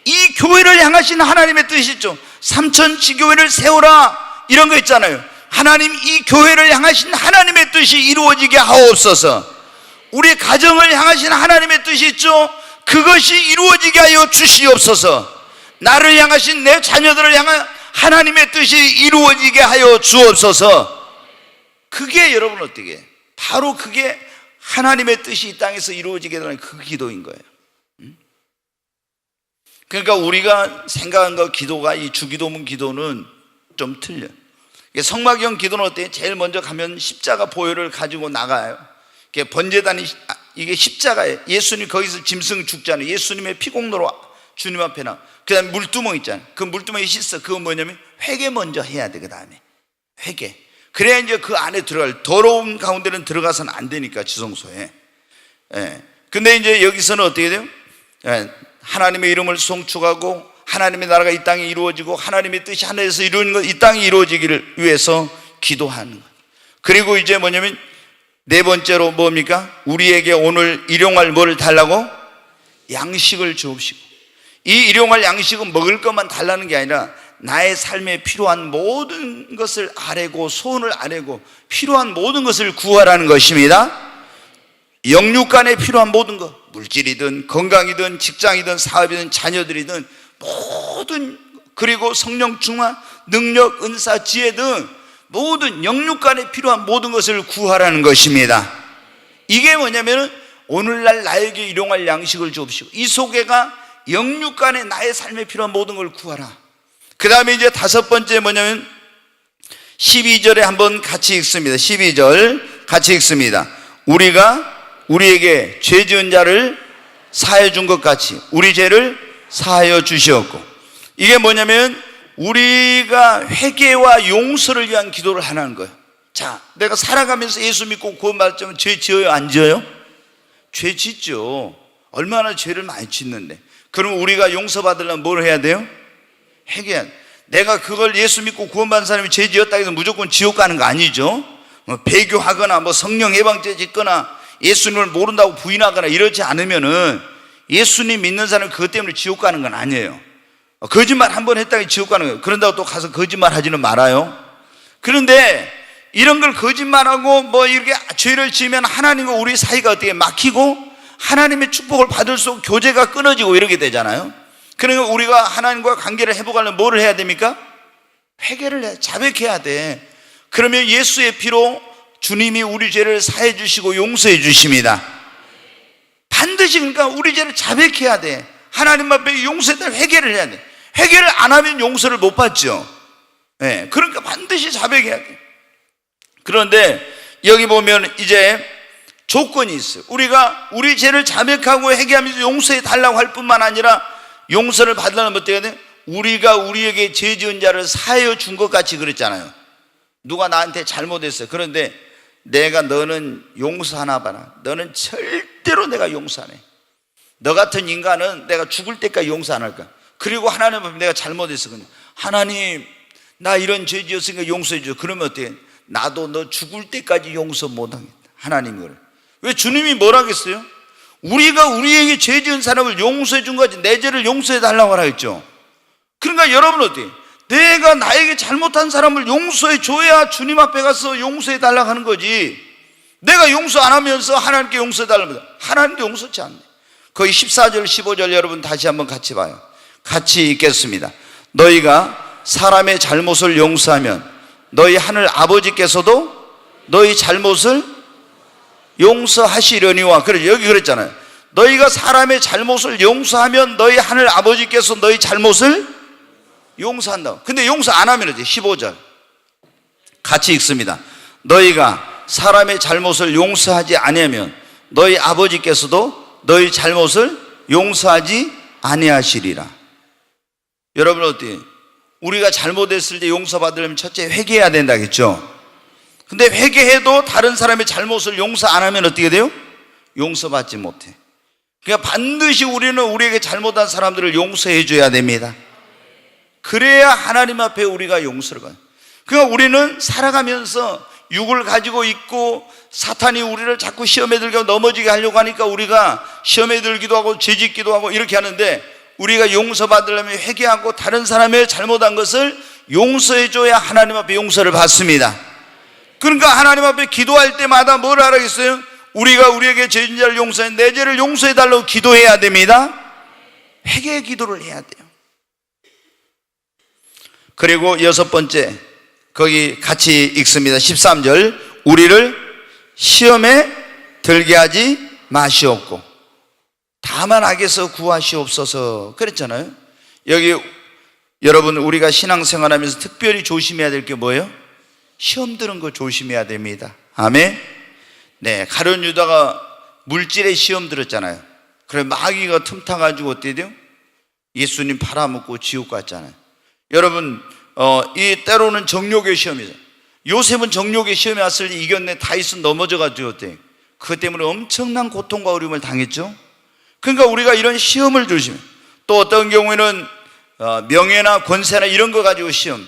A: 이 교회를 향하신 하나님의 뜻이 있죠. 삼천지교회를 세우라 이런 거 있잖아요. 하나님, 이 교회를 향하신 하나님의 뜻이 이루어지게 하옵소서. 우리 가정을 향하신 하나님의 뜻이 있죠. 그것이 이루어지게 하여 주시옵소서. 나를 향하신 내 자녀들을 향한 하나님의 뜻이 이루어지게 하여 주옵소서. 그게 여러분 어떻게, 바로 그게 하나님의 뜻이 이 땅에서 이루어지게 되는 그 기도인 거예요. 그러니까 우리가 생각한 거, 기도가, 이 주기도문 기도는 좀 틀려. 성막형 기도는 어때요? 제일 먼저 가면 십자가 보혈을 가지고 나가요. 번제단이, 이게 십자가예요. 예수님 거기서 짐승 죽잖아요. 예수님의 피공로로 주님 앞에 나. 그 다음에 물두멍 있잖아요. 그 물두멍에 씻어. 그건 뭐냐면 회개 먼저 해야 돼. 그 다음에 회개. 그래야 이제 그 안에 들어갈, 더러운 가운데는 들어가서는 안 되니까, 지성소에. 근데 이제 여기서는 어떻게 돼요? 하나님의 이름을 송축하고 하나님의 나라가 이 땅에 이루어지고 하나님의 뜻이 하늘에서 이루어지는 것, 이 땅에 이루어지기를 위해서 기도하는 것. 그리고 이제 뭐냐면 네 번째로 뭡니까? 우리에게 오늘 일용할 뭐를 달라고? 양식을 주옵시고. 이 일용할 양식은 먹을 것만 달라는 게 아니라 나의 삶에 필요한 모든 것을 아뢰고 소원을 아뢰고 필요한 모든 것을 구하라는 것입니다. 영육간에 필요한 모든 것, 물질이든 건강이든 직장이든 사업이든 자녀들이든 모든, 그리고 성령 충만, 능력, 은사, 지혜 등 모든 영육간에 필요한 모든 것을 구하라는 것입니다. 이게 뭐냐면은 오늘날 나에게 일용할 양식을 주옵시고, 이 소개가 영육간에 나의 삶에 필요한 모든 걸 구하라. 그 다음에 이제 다섯 번째 뭐냐면 12절에 한번 같이 읽습니다. 12절 같이 읽습니다. 우리가 우리에게 죄 지은 자를 사하여 준 것 같이 우리 죄를 사하여 주시었고, 이게 뭐냐면 우리가 회개와 용서를 위한 기도를 하는 거예요. 자, 내가 살아가면서 예수 믿고 구원받았지만 죄 지어요, 안 지어요? 죄 짓죠. 얼마나 죄를 많이 짓는데. 그럼 우리가 용서받으려면 뭘 해야 돼요? 회개해야 돼. 내가 그걸 예수 믿고 구원받은 사람이 죄 지었다 해서 무조건 지옥 가는 거 아니죠. 배교하거나 성령 해방죄 짓거나 예수님을 모른다고 부인하거나 이러지 않으면은 예수님 믿는 사람이 그것 때문에 지옥 가는 건 아니에요. 거짓말 한 번 했다가 지옥 가는 거예요. 그런다고 또 가서 거짓말 하지는 말아요. 그런데 이런 걸 거짓말하고 이렇게 죄를 지으면 하나님과 우리 사이가 어떻게 막히고 하나님의 축복을 받을수록 교제가 끊어지고 이렇게 되잖아요. 그러니까 우리가 하나님과 관계를 회복하려면 뭐를 해야 됩니까? 회개를 해, 자백해야 돼. 그러면 예수의 피로 주님이 우리 죄를 사해 주시고 용서해 주십니다. 반드시 그러니까 우리 죄를 자백해야 돼. 하나님 앞에 용서해달 회개를 해야 돼. 회개를 안 하면 용서를 못 받죠. 네, 그러니까 반드시 자백해야 돼. 그런데 여기 보면 이제 조건이 있어요. 우리가 우리 죄를 자백하고 회개하면서 용서해 달라고 할 뿐만 아니라 용서를 받으려면 어떻게 해야 돼? 우리가 우리에게 죄 지은 자를 사하여 준 것 같이 그랬잖아요. 누가 나한테 잘못했어요. 그런데 내가 너는 용서하나 봐라. 너는 절대로 내가 용서 안 해. 너 같은 인간은 내가 죽을 때까지 용서 안 할 거야. 그리고 하나님 앞에 내가 잘못했어. 하나님, 나 이런 죄 지었으니까 용서해 줘. 그러면 어떻게 해? 나도 너 죽을 때까지 용서 못 하겠다. 하나님이 그래. 왜 주님이 뭐라겠어요? 우리가 우리에게 죄 지은 사람을 용서해 준 거지 내 죄를 용서해 달라고 하라 했죠. 그러니까 여러분 어떻게? 내가 나에게 잘못한 사람을 용서해 줘야 주님 앞에 가서 용서해 달라고 하는 거지. 내가 용서 안 하면서 하나님께 용서해 달랍니다. 하나님도 용서치 않네. 거기 14절 15절 여러분 다시 한번 같이 봐요. 같이 읽겠습니다. 너희가 사람의 잘못을 용서하면 너희 하늘 아버지께서도 너희 잘못을 용서하시려니와. 그래, 여기 그랬잖아요. 너희가 사람의 잘못을 용서하면 너희 하늘 아버지께서 너희 잘못을 용서한다고. 근데 용서 안 하면 이제 15절 같이 읽습니다. 너희가 사람의 잘못을 용서하지 아니하면 너희 아버지께서도 너희 잘못을 용서하지 아니하시리라. 여러분 어때요? 우리가 잘못했을 때 용서받으려면 첫째 회개해야 된다겠죠. 근데 회개해도 다른 사람의 잘못을 용서 안 하면 어떻게 돼요? 용서받지 못해. 그러니까 반드시 우리는 우리에게 잘못한 사람들을 용서해 줘야 됩니다. 그래야 하나님 앞에 우리가 용서를 받아요. 그러니까 우리는 살아가면서 육을 가지고 있고 사탄이 우리를 자꾸 시험에 들게 하고 넘어지게 하려고 하니까 우리가 시험에 들기도 하고 죄짓기도 하고 이렇게 하는데, 우리가 용서받으려면 회개하고 다른 사람의 잘못한 것을 용서해 줘야 하나님 앞에 용서를 받습니다. 그러니까 하나님 앞에 기도할 때마다 뭘 하라겠어요? 우리가 우리에게 죄진 자를 용서해, 내 죄를 용서해 달라고 기도해야 됩니다. 회개의 기도를 해야 돼요. 그리고 여섯 번째, 거기 같이 읽습니다. 13절 우리를 시험에 들게 하지 마시옵고 다만 악에서 구하시옵소서 그랬잖아요. 여기 여러분 우리가 신앙생활하면서 특별히 조심해야 될 게 뭐예요? 시험 드는 거 조심해야 됩니다. 아멘. 네, 가룟 유다가 물질의 시험 들었잖아요. 그래 마귀가 틈타가지고 어떻게 돼요? 예수님 팔아먹고 지옥 갔잖아요. 여러분 이 때로는 정욕의 시험이죠. 요셉은 정욕의 시험에 왔을 때 이겼네. 다윗은 넘어져가지고 어때요? 그것 때문에 엄청난 고통과 어려움을 당했죠. 그러니까 우리가 이런 시험을 조심해. 또 어떤 경우에는 명예나 권세나 이런 거 가지고 시험,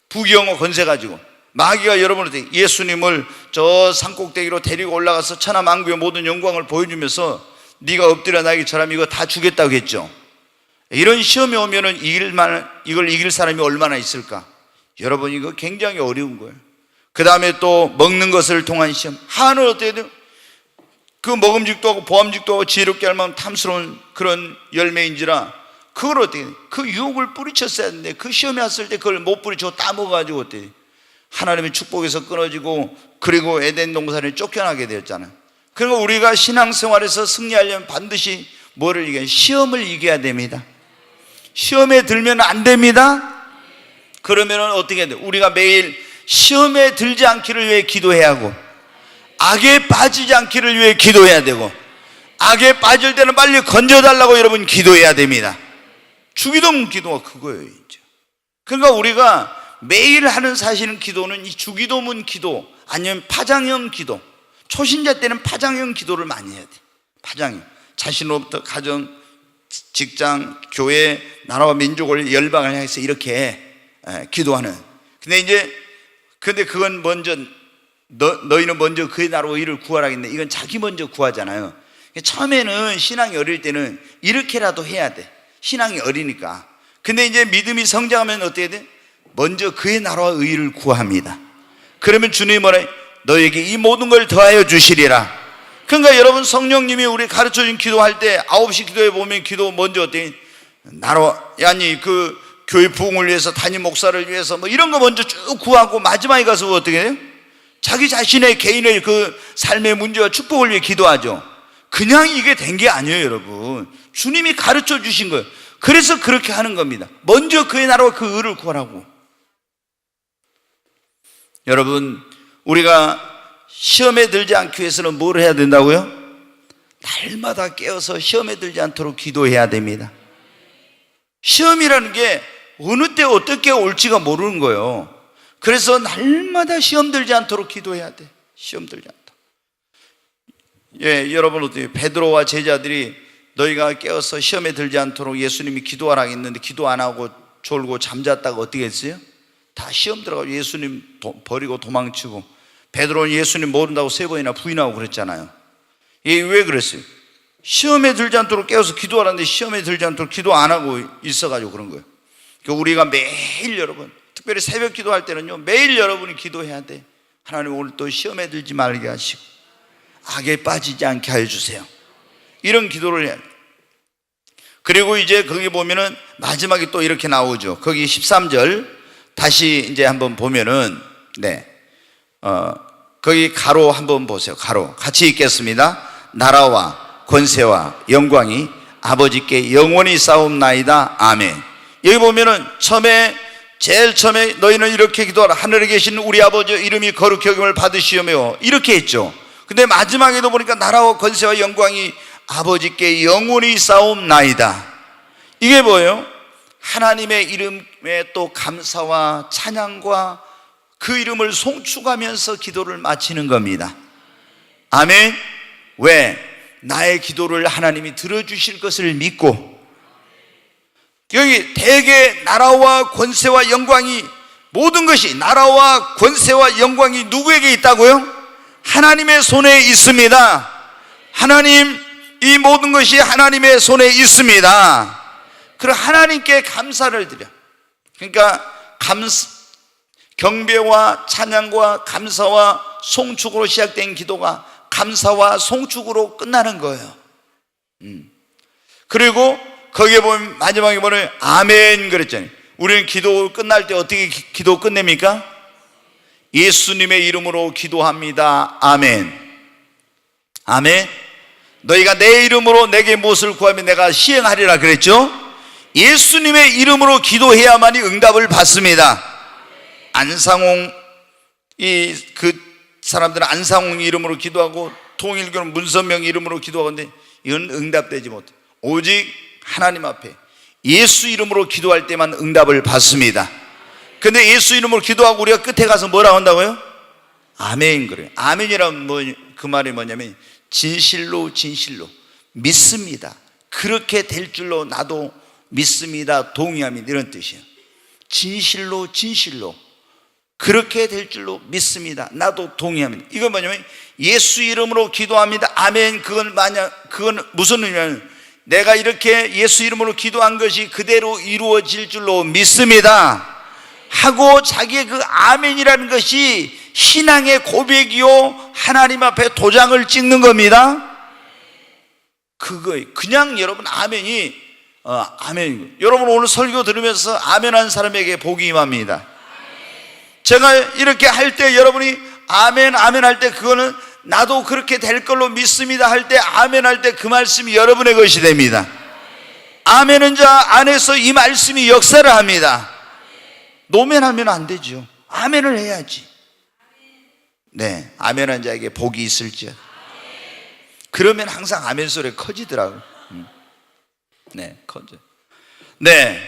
A: 부귀영화 권세 가지고 마귀가 여러분한테 예수님을 저 산꼭대기로 데리고 올라가서 천하만국의 모든 영광을 보여주면서 네가 엎드려 나에게 절하면 이거 다 주겠다고 했죠. 이런 시험이 오면은 이걸 이길 사람이 얼마나 있을까? 여러분 이거 굉장히 어려운 거예요. 그 다음에 또 먹는 것을 통한 시험. 하는 어때야 돼요? 그 먹음직도 하고 보암직도 하고 지혜롭게 할 만한 탐스러운 그런 열매인지라 그걸 어떻게 해? 그 유혹을 뿌리쳤어야 했는데 그 시험에 왔을 때 그걸 못 뿌리치고 따먹어가지고 어떻게 해? 하나님의 축복에서 끊어지고 그리고 에덴 동산에 쫓겨나게 되었잖아요. 그러니까 우리가 신앙생활에서 승리하려면 반드시 뭐를 이겨야? 시험을 이겨야 됩니다. 시험에 들면 안 됩니다. 그러면 어떻게 해야 돼? 우리가 매일 시험에 들지 않기를 위해 기도해야 하고 악에 빠지지 않기를 위해 기도해야 되고 악에 빠질 때는 빨리 건져달라고 여러분 기도해야 됩니다. 주기도문 기도가 그거예요. 이제. 그러니까 우리가 매일 하는 사실은 기도는 이 주기도문 기도 아니면 파장형 기도, 초신자 때는 파장형 기도를 많이 해야 돼. 파장형, 자신으로부터 가정, 직장, 교회, 나라와 민족을 열방을 향해서 이렇게 기도하는. 근데 그건 먼저 너희는 먼저 그의 나라와 의를 구하라겠네. 이건 자기 먼저 구하잖아요. 처음에는 신앙이 어릴 때는 이렇게라도 해야 돼. 신앙이 어리니까. 근데 이제 믿음이 성장하면 어떻게 돼? 먼저 그의 나라와 의를 구합니다. 그러면 주님이 뭐라 해? 너에게 이 모든 걸 더하여 주시리라. 그러니까 여러분 성령님이 우리 가르쳐준 기도할 때 9시 기도에 보면 기도 먼저 어떻게 나라와 아니 그 교회 부흥을 위해서 담임 목사를 위해서 뭐 이런 거 먼저 쭉 구하고 마지막에 가서 어떻게 해요? 자기 자신의 개인의 그 삶의 문제와 축복을 위해 기도하죠. 그냥 이게 된 게 아니에요, 여러분. 주님이 가르쳐 주신 거예요. 그래서 그렇게 하는 겁니다. 먼저 그의 나라와 그 의를 구하라고. 여러분, 우리가 시험에 들지 않기 위해서는 뭘 해야 된다고요? 날마다 깨어서 시험에 들지 않도록 기도해야 됩니다. 시험이라는 게 어느 때 어떻게 올지가 모르는 거예요. 그래서 날마다 시험 들지 않도록 기도해야 돼. 시험 들지 않도록. 여러분 어때요? 베드로와 제자들이 너희가 깨어서 시험에 들지 않도록 예수님이 기도하라 했는데 기도 안 하고 졸고 잠잤다가 어떻게 했어요? 다 시험 들어가고 예수님 버리고 도망치고 베드로는 예수님 모른다고 3번이나 부인하고 그랬잖아요. 왜 그랬어요? 시험에 들지 않도록 깨어서 기도하라는데 시험에 들지 않도록 기도 안 하고 있어가지고 그런 거예요. 그러니까 우리가 매일 여러분, 특별히 새벽 기도할 때는요, 매일 여러분이 기도해야 돼. 하나님 오늘 또 시험에 들지 말게 하시고 악에 빠지지 않게 하여 주세요. 이런 기도를 해야 돼. 그리고 이제 거기 보면은 마지막에 또 이렇게 나오죠. 거기 13절 다시 이제 한번 보면은 거기 가로 한번 보세요. 가로 같이 읽겠습니다. 나라와 권세와 영광이 아버지께 영원히 싸움나이다. 아멘. 여기 보면은 제일 처음에 너희는 이렇게 기도하라. 하늘에 계신 우리 아버지 이름이 거룩히 여김을 받으시오며 이렇게 했죠. 근데 마지막에도 보니까 나라와 권세와 영광이 아버지께 영원히 싸움나이다. 이게 뭐예요? 하나님의 이름에 또 감사와 찬양과 그 이름을 송축하면서 기도를 마치는 겁니다. 아멘. 왜? 나의 기도를 하나님이 들어주실 것을 믿고. 여기 대개 나라와 권세와 영광이 모든 것이 나라와 권세와 영광이 누구에게 있다고요? 하나님의 손에 있습니다. 하나님, 이 모든 것이 하나님의 손에 있습니다. 그럼 하나님께 감사를 드려. 그러니까 경배와 찬양과 감사와 송축으로 시작된 기도가 감사와 송축으로 끝나는 거예요. 그리고 거기에 보면 마지막에 보면 아멘 그랬잖아요. 우리는 기도 끝날 때 어떻게 기도 끝냅니까? 예수님의 이름으로 기도합니다. 아멘. 아멘. 너희가 내 이름으로 내게 무엇을 구하면 내가 시행하리라 그랬죠? 예수님의 이름으로 기도해야만이 응답을 받습니다. 안상홍 그 사람들은 안상홍 이름으로 기도하고 통일교는 문선명 이름으로 기도하는데 이건 응답되지 못해. 오직 하나님 앞에 예수 이름으로 기도할 때만 응답을 받습니다. 근데 예수 이름으로 기도하고 우리가 끝에 가서 뭐라고 한다고요? 아멘 그래요. 아멘이라면 그 말이 뭐냐면 진실로 믿습니다. 그렇게 될 줄로 나도 믿습니다. 동의합니다. 이런 뜻이에요. 진실로 그렇게 될 줄로 믿습니다. 나도 동의합니다. 이건 뭐냐면 예수 이름으로 기도합니다. 아멘. 그건 무슨 의미냐면 내가 이렇게 예수 이름으로 기도한 것이 그대로 이루어질 줄로 믿습니다 하고 자기의 그 아멘이라는 것이 신앙의 고백이요 하나님 앞에 도장을 찍는 겁니다. 그냥 여러분 아멘이 아멘. 여러분 오늘 설교 들으면서 아멘한 사람에게 복이 임합니다. 제가 이렇게 할 때 여러분이 아멘 아멘 할 때 그거는 나도 그렇게 될 걸로 믿습니다 할 때 아멘 할 때 그 말씀이 여러분의 것이 됩니다. 아멘은 자 안에서 이 말씀이 역사를 합니다. 노면하면 안 되죠. 아멘을 해야지. 네, 아멘한 자에게 복이 있을지어다. 그러면 항상 아멘 소리 커지더라고요. 네, 커져. 네,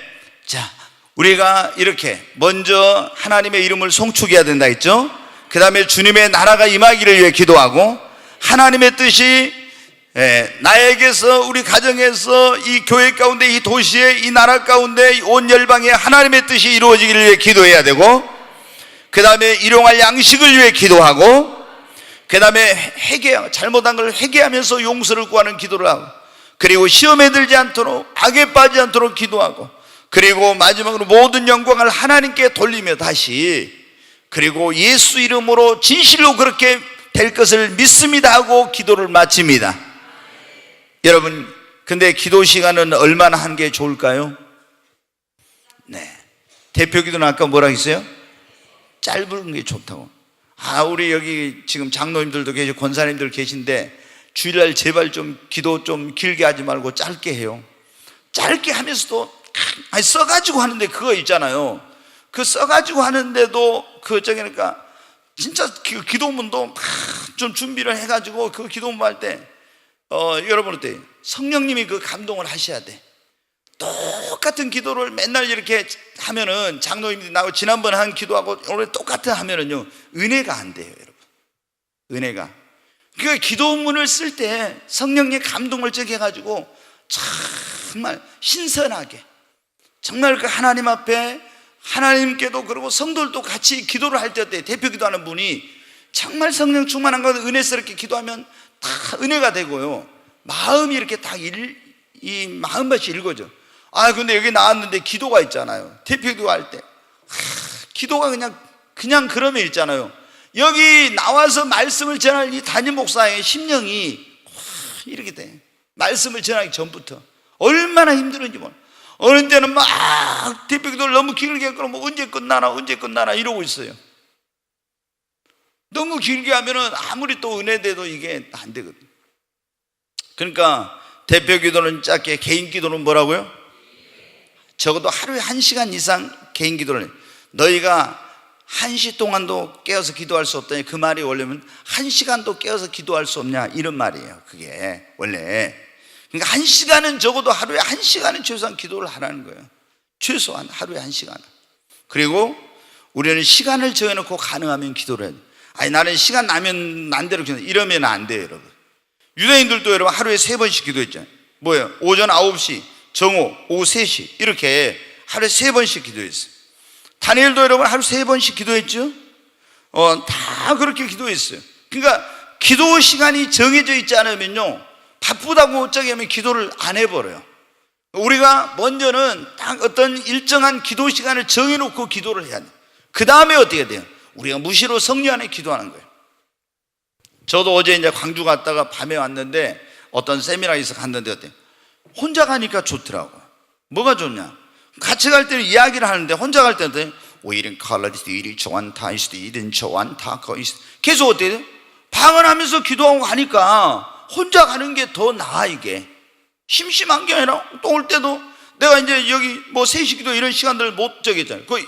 A: 자, 우리가 이렇게 먼저 하나님의 이름을 송축해야 된다 했죠. 그 다음에 주님의 나라가 임하기를 위해 기도하고, 하나님의 뜻이 나에게서, 우리 가정에서, 이 교회 가운데, 이 도시에, 이 나라 가운데, 온 열방에 하나님의 뜻이 이루어지기를 위해 기도해야 되고, 그 다음에 일용할 양식을 위해 기도하고, 그 다음에 잘못한 걸 회개하면서 용서를 구하는 기도를 하고, 그리고 시험에 들지 않도록, 악에 빠지지 않도록 기도하고, 그리고 마지막으로 모든 영광을 하나님께 돌리며 다시, 그리고 예수 이름으로 진실로 그렇게 될 것을 믿습니다 하고 기도를 마칩니다. 여러분, 근데 기도 시간은 얼마나 하는 게 좋을까요? 네, 대표 기도는 아까 뭐라 했어요? 짧은 게 좋다고. 우리 여기 지금 장로님들도 계시고 권사님들 계신데 주일날 제발 좀 기도 좀 길게 하지 말고 짧게 해요. 짧게 하면서도 써가지고 하는데 그거 있잖아요. 그 써가지고 하는데도 그러니까 진짜 그 기도문도 막 좀 준비를 해가지고 그 기도문 할 때 여러분 어때요? 성령님이 그 감동을 하셔야 돼. 똑같은 기도를 맨날 이렇게 하면은 장로님들이 나하고 지난번에 한 기도하고 오늘 똑같은 하면은요 은혜가 안 돼요, 여러분. 은혜가. 그 기도문을 쓸 때 성령의 감동을 적 해가지고 정말 신선하게, 정말 그 하나님 앞에 하나님께도 그러고 성도들도 같이 기도를 할 때 어때요? 대표 기도하는 분이 정말 성령 충만한 것 은혜스럽게 기도하면 다 은혜가 되고요, 마음이 이렇게 다 이 마음밭이 읽어져. 근데 여기 나왔는데 기도가 있잖아요. 대표 기도할 때 기도가 그냥 그러면 있잖아요. 여기 나와서 말씀을 전할 이 담임 목사의 심령이 이렇게 돼. 말씀을 전하기 전부터 얼마나 힘들은지 몰라. 어느 때는 막 대표 기도를 너무 길게 했고 뭐 언제 끝나나 이러고 있어요. 너무 길게 하면은 아무리 또 은혜돼도 이게 안 되거든. 그러니까 대표 기도는 짧게, 개인 기도는 뭐라고요? 적어도 하루에 1시간 이상 개인 기도를 해. 너희가 1시 동안도 깨어서 기도할 수 없다니, 그 말이 원래는 1시간도 깨어서 기도할 수 없냐 이런 말이에요. 그게 원래. 그러니까 1시간은 적어도 하루에 1시간은 최소한 기도를 하라는 거예요. 최소한 하루에 1시간. 그리고 우리는 시간을 정해놓고 가능하면 기도를 해야 돼. 나는 시간 나면 난대로 기도, 이러면 안 돼요, 여러분. 유대인들도 여러분 하루에 3번씩 기도했잖아요. 뭐예요? 오전 9시, 정오, 오후 3시 이렇게 하루에 3번씩 기도했어요. 다니엘도 여러분 하루 3번씩 기도했죠? 다 그렇게 기도했어요. 그러니까 기도 시간이 정해져 있지 않으면요, 바쁘다고 저기 하면 기도를 안 해버려요. 우리가 먼저는 딱 어떤 일정한 기도 시간을 정해놓고 기도를 해야 돼요. 그 다음에 어떻게 돼요? 우리가 무시로 성령 안에 기도하는 거예요. 저도 어제 이제 광주 갔다가 밤에 왔는데 어떤 세미나에서 갔는데 어때요? 혼자 가니까 좋더라고요. 뭐가 좋냐? 같이 갈 때는 이야기를 하는데 혼자 갈 때는 오히려 칼라디스 이리 좋안타 이스도 이든 좋안타 거이스 계속 어때요? 방언하면서 기도하고 가니까 혼자 가는 게 더 나아. 이게 심심한 게 아니라 또 올 때도 내가 이제 여기 뭐 3시 기도 이런 시간들 못 저기잖아요. 거의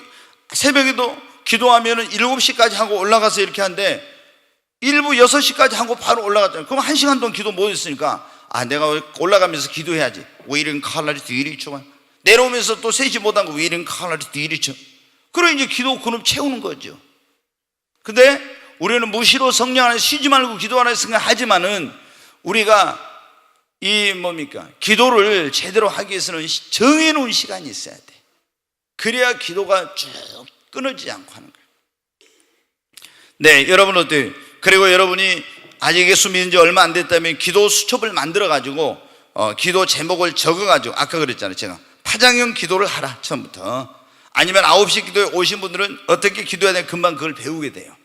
A: 새벽에도 기도하면은 7시까지 하고 올라가서 이렇게 하는데 일부 6시까지 하고 바로 올라갔잖아요. 그럼 1시간 동안 기도 못 했으니까 내가 올라가면서 기도해야지. 오히려 칼라디스 이리 좋아. 내려오면서 또 3시 못한 거 오히려 칼라디스 이리 좋아. 그래 이제 기도 그룹 채우는 거죠. 근데 우리는 무시로 성령 안에 쉬지 말고 기도하는 생각하지만은 우리가 기도를 제대로 하기 위해서는 정해놓은 시간이 있어야 돼. 그래야 기도가 쭉 끊어지지 않고 하는 거예요. 네, 여러분 어때요? 그리고 여러분이 아직 예수 믿은 지 얼마 안 됐다면 기도 수첩을 만들어 가지고 기도 제목을 적어 가지고, 아까 그랬잖아요, 제가 파장형 기도를 하라 처음부터. 아니면 9시 기도에 오신 분들은 어떻게 기도해야 되나 금방 그걸 배우게 돼요.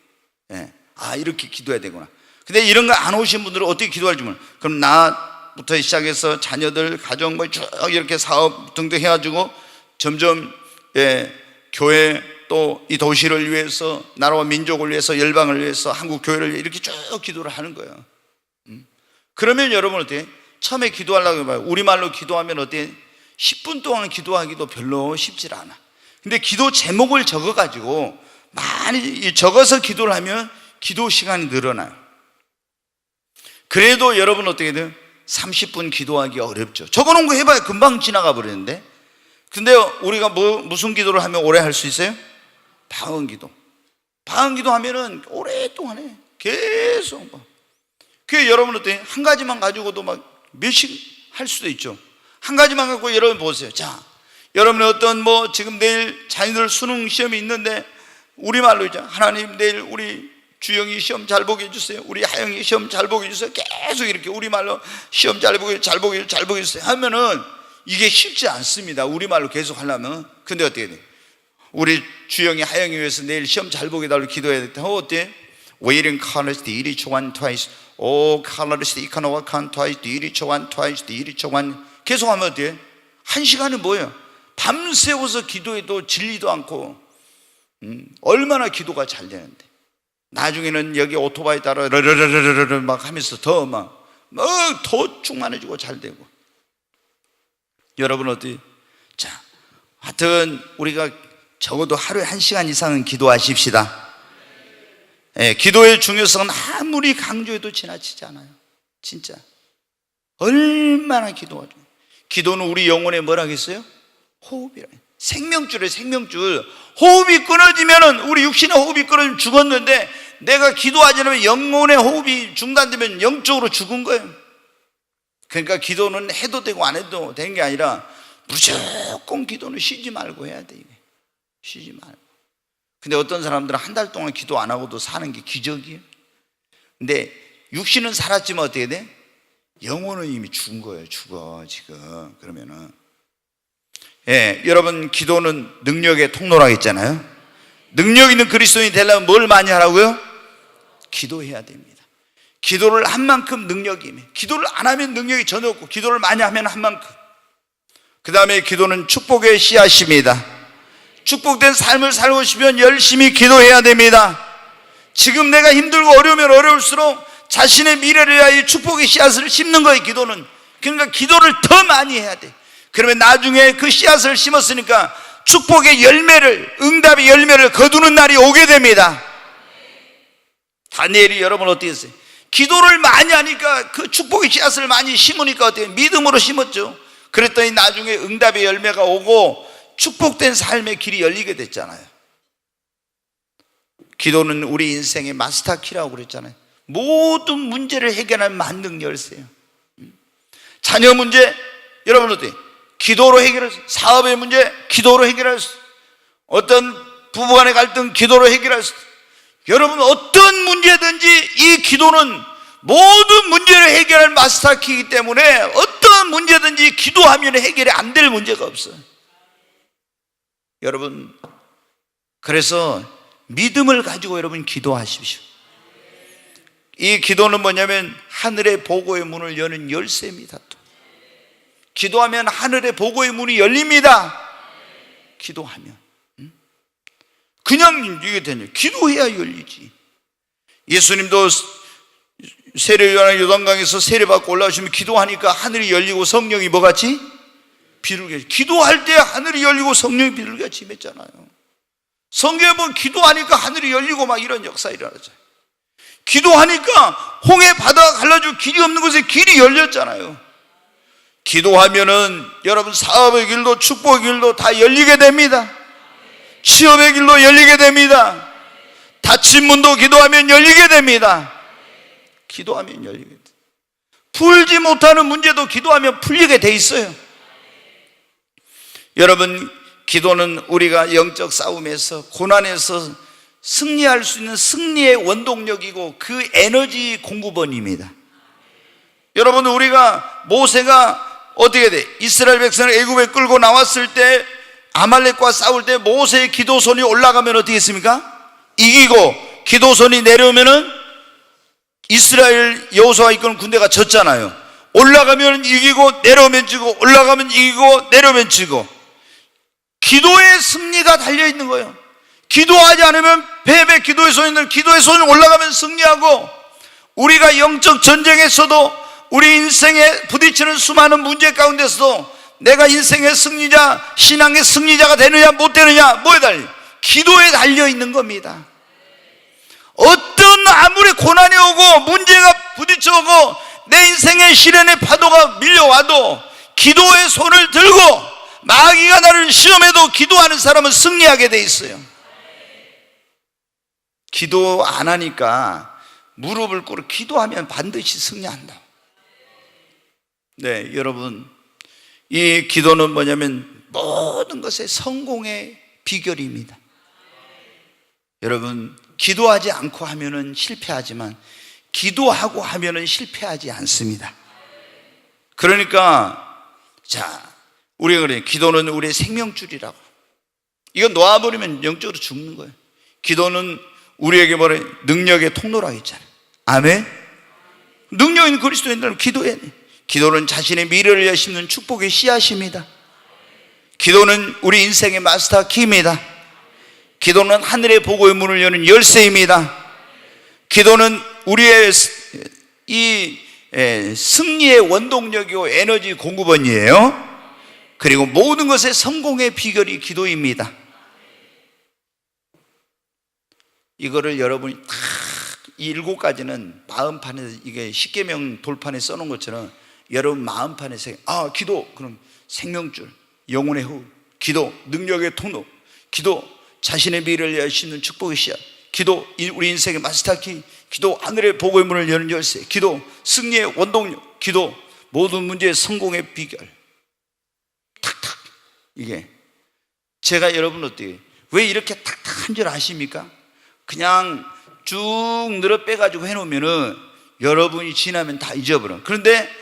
A: 네. 이렇게 기도해야 되구나. 근데 이런 거 안 오신 분들은 어떻게 기도할지 몰라요. 그럼 나 부터 시작해서 자녀들, 가정 뭐 쭉 이렇게 사업 등등 해가지고 점점 교회 또 이 도시를 위해서, 나라와 민족을 위해서, 열방을 위해서, 한국 교회를 위해서 이렇게 쭉 기도를 하는 거예요. 그러면 여러분 어때요? 처음에 기도하려고 해봐요. 우리말로 기도하면 어때요? 10분 동안 기도하기도 별로 쉽지 않아. 근데 기도 제목을 적어가지고 많이 적어서 기도를 하면 기도 시간이 늘어나요. 그래도 여러분 어떻게 돼요? 30분 기도하기 어렵죠. 적어놓은 거 해봐야 금방 지나가 버리는데. 근데 우리가 무슨 기도를 하면 오래 할 수 있어요? 방언기도. 방언기도 하면은 오랫동안 해. 계속 막. 그게 여러분 어때요? 한 가지만 가지고도 막 몇씩 할 수도 있죠. 한 가지만 갖고 여러분 보세요. 자, 여러분의 어떤 지금 내일 자녀들 수능 시험이 있는데 우리말로 있죠. 하나님 내일 우리 주영이 시험 잘 보게 해주세요. 우리 하영이 시험 잘 보게 해주세요. 계속 이렇게 우리말로 시험 잘 보게 해주세요 하면은 이게 쉽지 않습니다. 우리말로 계속 하려면. 근데 어떻게 돼? 우리 주영이 하영이 위해서 내일 시험 잘 보게 해달라고 기도해야 돼. 어때? Waiting colors the 이리 초간 twice. 오 colors the 이카노와 칸 twice. the 이리 초간 twice. the 이리 초간. 계속 하면 어때? 한 시간은 뭐예요? 밤새워서 기도해도 질리도 않고 얼마나 기도가 잘 되는데. 나중에는 여기 오토바이 따라 르르르르르 막 하면서 더 충만해지고 잘 되고. 여러분 어디? 자, 하여튼 우리가 적어도 하루에 1시간 이상은 기도하십시다. 기도의 중요성은 아무리 강조해도 지나치지 않아요. 진짜 얼마나 기도하죠. 기도는 우리 영혼에 뭐라겠어요? 호흡이라. 생명줄이에요. 생명줄. 호흡이 끊어지면은, 우리 육신의 호흡이 끊어지면 죽었는데, 내가 기도하지 않으면 영혼의 호흡이 중단되면 영적으로 죽은 거예요. 그러니까 기도는 해도 되고 안 해도 되는 게 아니라 무조건 기도는 쉬지 말고 해야 돼. 이게 쉬지 말고. 근데 어떤 사람들은 한 달 동안 기도 안 하고도 사는 게 기적이에요. 근데 육신은 살았지만 어떻게 돼? 영혼은 이미 죽은 거예요. 죽어 지금. 그러면은 여러분 기도는 능력의 통로라고 했잖아요. 능력 있는 그리스도인이 되려면 뭘 많이 하라고요? 기도해야 됩니다. 기도를 한 만큼 능력이 임해. 기도를 안 하면 능력이 전혀 없고, 기도를 많이 하면 한 만큼. 그 다음에 기도는 축복의 씨앗입니다. 축복된 삶을 살고 싶으면 열심히 기도해야 됩니다. 지금 내가 힘들고 어려우면 어려울수록 자신의 미래를 위하여 축복의 씨앗을 심는 거예요. 기도는. 그러니까 기도를 더 많이 해야 돼. 그러면 나중에 그 씨앗을 심었으니까 축복의 열매를, 응답의 열매를 거두는 날이 오게 됩니다. 다니엘이 여러분 어떻게 했어요? 기도를 많이 하니까 그 축복의 씨앗을 많이 심으니까 어때요? 믿음으로 심었죠. 그랬더니 나중에 응답의 열매가 오고 축복된 삶의 길이 열리게 됐잖아요. 기도는 우리 인생의 마스터키라고 그랬잖아요. 모든 문제를 해결하는 만능 열쇠예요. 자녀 문제, 여러분 어때요? 기도로 해결할 수 있어요. 사업의 문제, 기도로 해결할 수 있어요. 어떤 부부간의 갈등, 기도로 해결할 수 있어요. 여러분 어떤 문제든지 이 기도는 모든 문제를 해결할 마스터키이기 때문에 어떤 문제든지 기도하면 해결이 안 될 문제가 없어요. 여러분, 그래서 믿음을 가지고 여러분 기도하십시오. 이 기도는 뭐냐면 하늘의 보고의 문을 여는 열쇠입니다. 또 기도하면 하늘의 보고의 문이 열립니다. 기도하면. 그냥 이게 되냐? 기도해야 열리지. 예수님도 세례요한의 요단강에서 세례받고 올라오시면 기도하니까 하늘이 열리고 성령이 뭐같이? 비둘기. 기도할 때 하늘이 열리고 성령이 비둘기같이 임했잖아요. 성경에 보면 기도하니까 하늘이 열리고 막 이런 역사 일어나죠. 기도하니까 홍해 바다가 갈라지고 길이 없는 곳에 길이 열렸잖아요. 기도하면은 여러분 사업의 길도 축복의 길도 다 열리게 됩니다. 취업의 길도 열리게 됩니다. 닫힌 문도 기도하면 열리게 됩니다. 기도하면 열리게 됩니다. 풀지 못하는 문제도 기도하면 풀리게 돼 있어요. 여러분, 기도는 우리가 영적 싸움에서, 고난에서 승리할 수 있는 승리의 원동력이고 그 에너지 공급원입니다. 여러분, 우리가 모세가 어떻게 돼? 이스라엘 백성을 애굽에 끌고 나왔을 때, 아말렉과 싸울 때 모세의 기도손이 올라가면 어떻게 했습니까? 이기고 기도손이 내려오면은 이스라엘 여호수아가 이끄는 군대가 졌잖아요. 올라가면 이기고 내려오면 지고, 올라가면 이기고 내려오면 지고. 기도의 승리가 달려있는 거예요. 기도하지 않으면 패배. 기도의 손이, 기도의 손이 올라가면 승리하고, 우리가 영적 전쟁에서도, 우리 인생에 부딪히는 수많은 문제 가운데서도 내가 인생의 승리자, 신앙의 승리자가 되느냐 못 되느냐, 뭐에 달려? 기도에 달려있는 겁니다. 어떤 아무리 고난이 오고 문제가 부딪혀오고 내 인생의 시련의 파도가 밀려와도 기도의 손을 들고 마귀가 나를 시험해도 기도하는 사람은 승리하게 돼 있어요. 기도 안 하니까 무릎을 꿇고 기도하면 반드시 승리한다. 네, 여러분, 이 기도는 뭐냐면 모든 것의 성공의 비결입니다. 여러분, 기도하지 않고 하면은 실패하지만 기도하고 하면은 실패하지 않습니다. 그러니까 우리가 그래요. 기도는 우리의 생명줄이라고. 이거 놓아버리면 영적으로 죽는 거예요. 기도는 우리에게 뭐래? 능력의 통로라고 했잖아요. 아멘. 능력 있는 그리스도인들은 기도해야 돼. 기도는 자신의 미래를 여심는 축복의 씨앗입니다. 기도는 우리 인생의 마스터 키입니다. 기도는 하늘의 보고의 문을 여는 열쇠입니다. 기도는 우리의 이 승리의 원동력이고 에너지 공급원이에요. 그리고 모든 것의 성공의 비결이 기도입니다. 이거를 여러분이 다 이 7가지는 마음판에, 이게 십계명 돌판에 써놓은 것처럼 여러분 마음판에서 기도, 그럼 생명줄, 영혼의 호흡, 기도, 능력의 통로, 기도, 자신의 미래를 여시는 축복의 씨앗, 기도, 우리 인생의 마스터키, 기도, 하늘의 보고의 문을 여는 열쇠, 기도, 승리의 원동력, 기도, 모든 문제의 성공의 비결. 탁탁. 이게 제가 여러분 어떻게, 왜 이렇게 탁탁한 줄 아십니까? 그냥 쭉 늘어 빼가지고 해놓으면은 여러분이 지나면 다 잊어버려. 그런데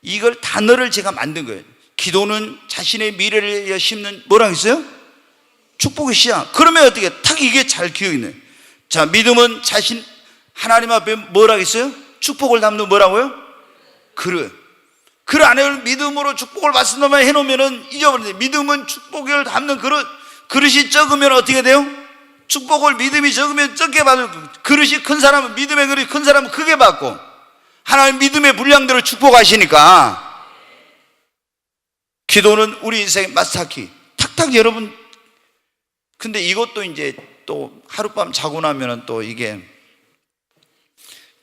A: 이걸 단어를 제가 만든 거예요. 기도는 자신의 미래를 심는 뭐라고 했어요? 축복의 씨앗. 그러면 어떻게 탁 이게 잘 기억이 나요. 자, 믿음은 하나님 앞에 뭐라고 했어요? 축복을 담는 뭐라고요? 그릇. 그 안에 믿음으로 축복을 받는다만 해놓으면은 잊어버리는데, 믿음은 축복을 담는 그릇이 적으면 어떻게 돼요? 축복을 믿음이 적으면 적게 받을, 그릇이 큰 사람은, 믿음의 그릇이 큰 사람은 크게 받고, 하나님 믿음의 분량대로 축복하시니까. 기도는 우리 인생의 마스터키. 탁탁. 여러분, 근데 이것도 이제 또 하룻밤 자고 나면은 또 이게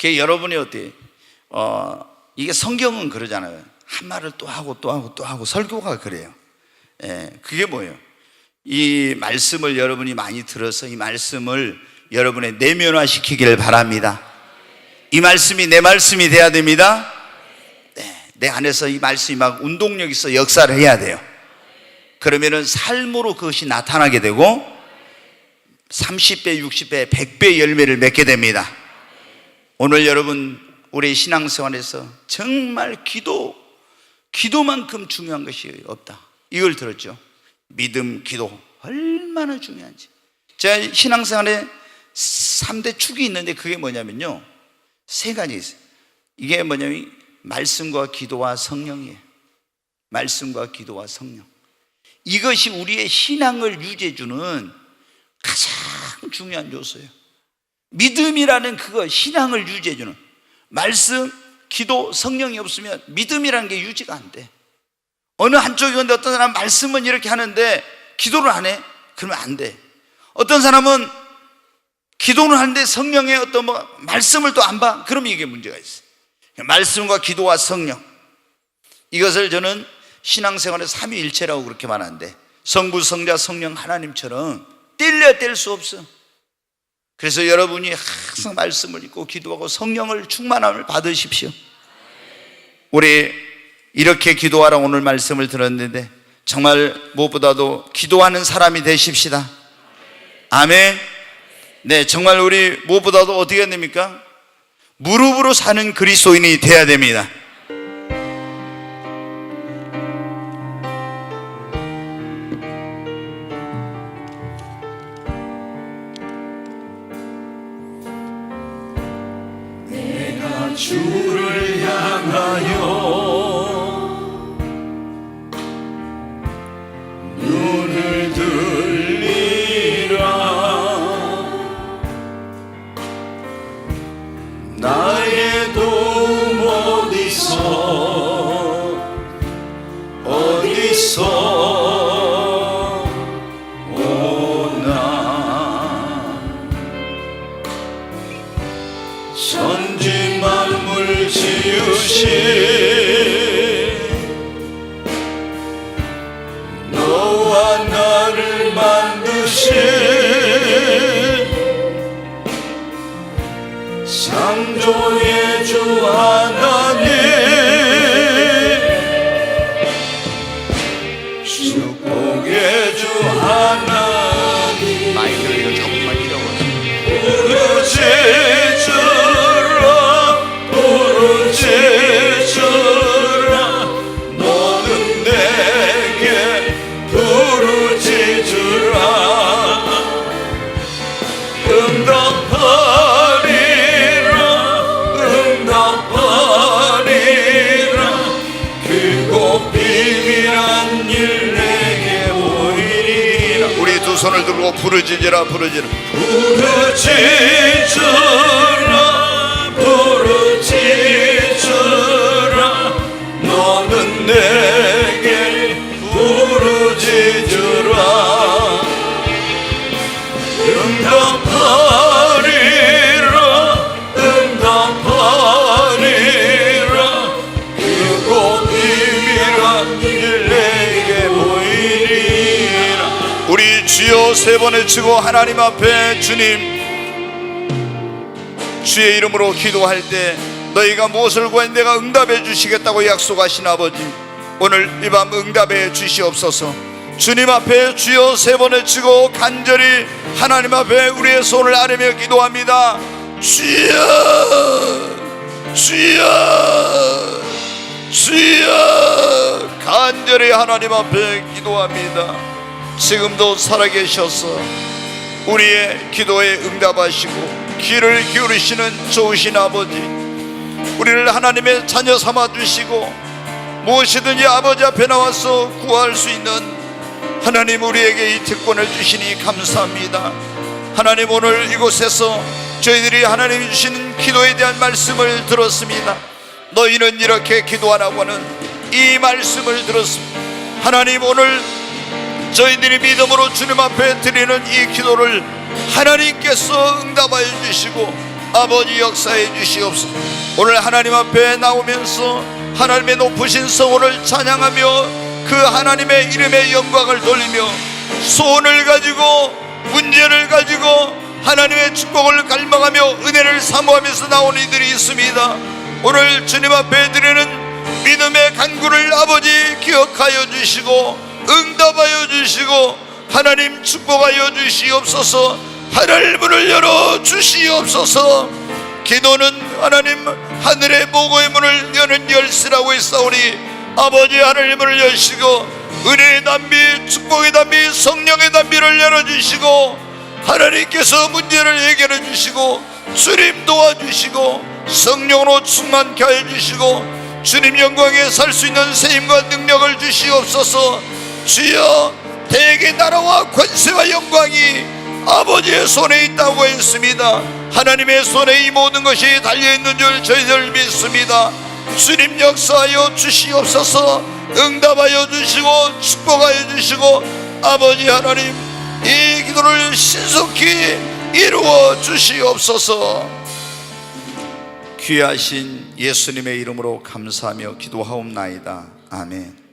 A: 여러분이 어때? 이게 성경은 그러잖아요. 한 말을 또 하고 또 하고 또 하고. 설교가 그래요. 그게 뭐예요? 이 말씀을 여러분이 많이 들어서 이 말씀을 여러분의 내면화시키기를 바랍니다. 이 말씀이 내 말씀이 돼야 됩니다. 내 안에서 이 말씀이 막 운동력 있어 역사를 해야 돼요. 그러면은 삶으로 그것이 나타나게 되고 30배, 60배, 100배 열매를 맺게 됩니다. 오늘 여러분, 우리 신앙생활에서 정말 기도만큼 중요한 것이 없다. 이걸 들었죠. 믿음, 기도 얼마나 중요한지. 제가 신앙생활에 3대 축이 있는데 그게 뭐냐면요, 3가지 있어요. 이게 뭐냐면 말씀과 기도와 성령이에요. 말씀과 기도와 성령. 이것이 우리의 신앙을 유지해주는 가장 중요한 요소예요. 믿음이라는 그거, 신앙을 유지해주는 말씀, 기도, 성령이 없으면 믿음이라는 게 유지가 안 돼. 어느 한쪽이 근데 어떤 사람은 말씀은 이렇게 하는데 기도를 안 해? 그러면 안 돼. 어떤 사람은 기도는 하는데 성령의 어떤 말씀을 또 안 봐? 그러면 이게 문제가 있어요. 말씀과 기도와 성령, 이것을 저는 신앙생활의 삼위일체라고 그렇게 말하는데, 성부, 성자, 성령 하나님처럼 뗄래야 뗄 수 없어. 그래서 여러분이 항상 말씀을 읽고 기도하고 성령을 충만함을 받으십시오. 우리 이렇게 기도하라 오늘 말씀을 들었는데 정말 무엇보다도 기도하는 사람이 되십시다. 아멘. 네, 정말 우리 무엇보다도 어떻게 해야 됩니까? 무릎으로 사는 그리스도인이 되어야 됩니다.
B: 내가 주를 향하여
A: 손을 들고 부르짖으라 부르짖으라
B: 부르짖으라 너는 내게 부르짖으라 응답하리라 그곳 비밀한 길 내게 보이리라.
A: 우리 주여 세 번을 치고 하나님 앞에 주님 주의 이름으로 기도할 때 너희가 무엇을 구하니 내가 응답해 주시겠다고 약속하신 아버지, 오늘 이 밤 응답해 주시옵소서. 주님 앞에 주여 세 번을 치고 간절히 하나님 앞에 우리의 손을 아뢰며 기도합니다. 주여 주여 주여, 간절히 하나님 앞에 기도합니다. 지금도 살아계셔서 우리의 기도에 응답하시고 귀를 기울이시는 좋으신 아버지, 우리를 하나님의 자녀 삼아주시고 무엇이든지 아버지 앞에 나와서 구할 수 있는 하나님, 우리에게 이 특권을 주시니 감사합니다. 하나님, 오늘 이곳에서 저희들이 하나님이 주시는 기도에 대한 말씀을 들었습니다. 너희는 이렇게 기도하라고 하는 이 말씀을 들었습니다. 하나님, 오늘 저희들이 믿음으로 주님 앞에 드리는 이 기도를 하나님께서 응답하여 주시고 아버지 역사해 주시옵소서. 오늘 하나님 앞에 나오면서 하나님의 높으신 성호를 찬양하며 그 하나님의 이름의 영광을 돌리며 소원을 가지고 문제를 가지고 하나님의 축복을 갈망하며 은혜를 사모하면서 나오는 이들이 있습니다. 오늘 주님 앞에 드리는 믿음의 간구를 아버지 기억하여 주시고 응답하여 주시고 하나님 축복하여 주시옵소서. 하늘 문을 열어 주시옵소서. 기도는 하나님 하늘의 보고의 문을 여는 열쇠라고 했사오니 아버지 하늘의 문을 여시고 은혜의 담비, 축복의 담비, 성령의 담비를 열어주시고 하나님께서 문제를 해결해 주시고 주님 도와주시고 성령으로 충만케 하여 주시고 주님 영광에 살 수 있는 세임과 능력을 주시옵소서. 주여, 대개 나라와 권세와 영광이 아버지의 손에 있다고 했습니다. 하나님의 손에 이 모든 것이 달려있는 줄 저희들 믿습니다. 주님 역사하여 주시옵소서. 응답하여 주시고 축복하여 주시고 아버지 하나님, 이 기도를 신속히 이루어 주시옵소서. 귀하신 예수님의 이름으로 감사하며 기도하옵나이다. 아멘.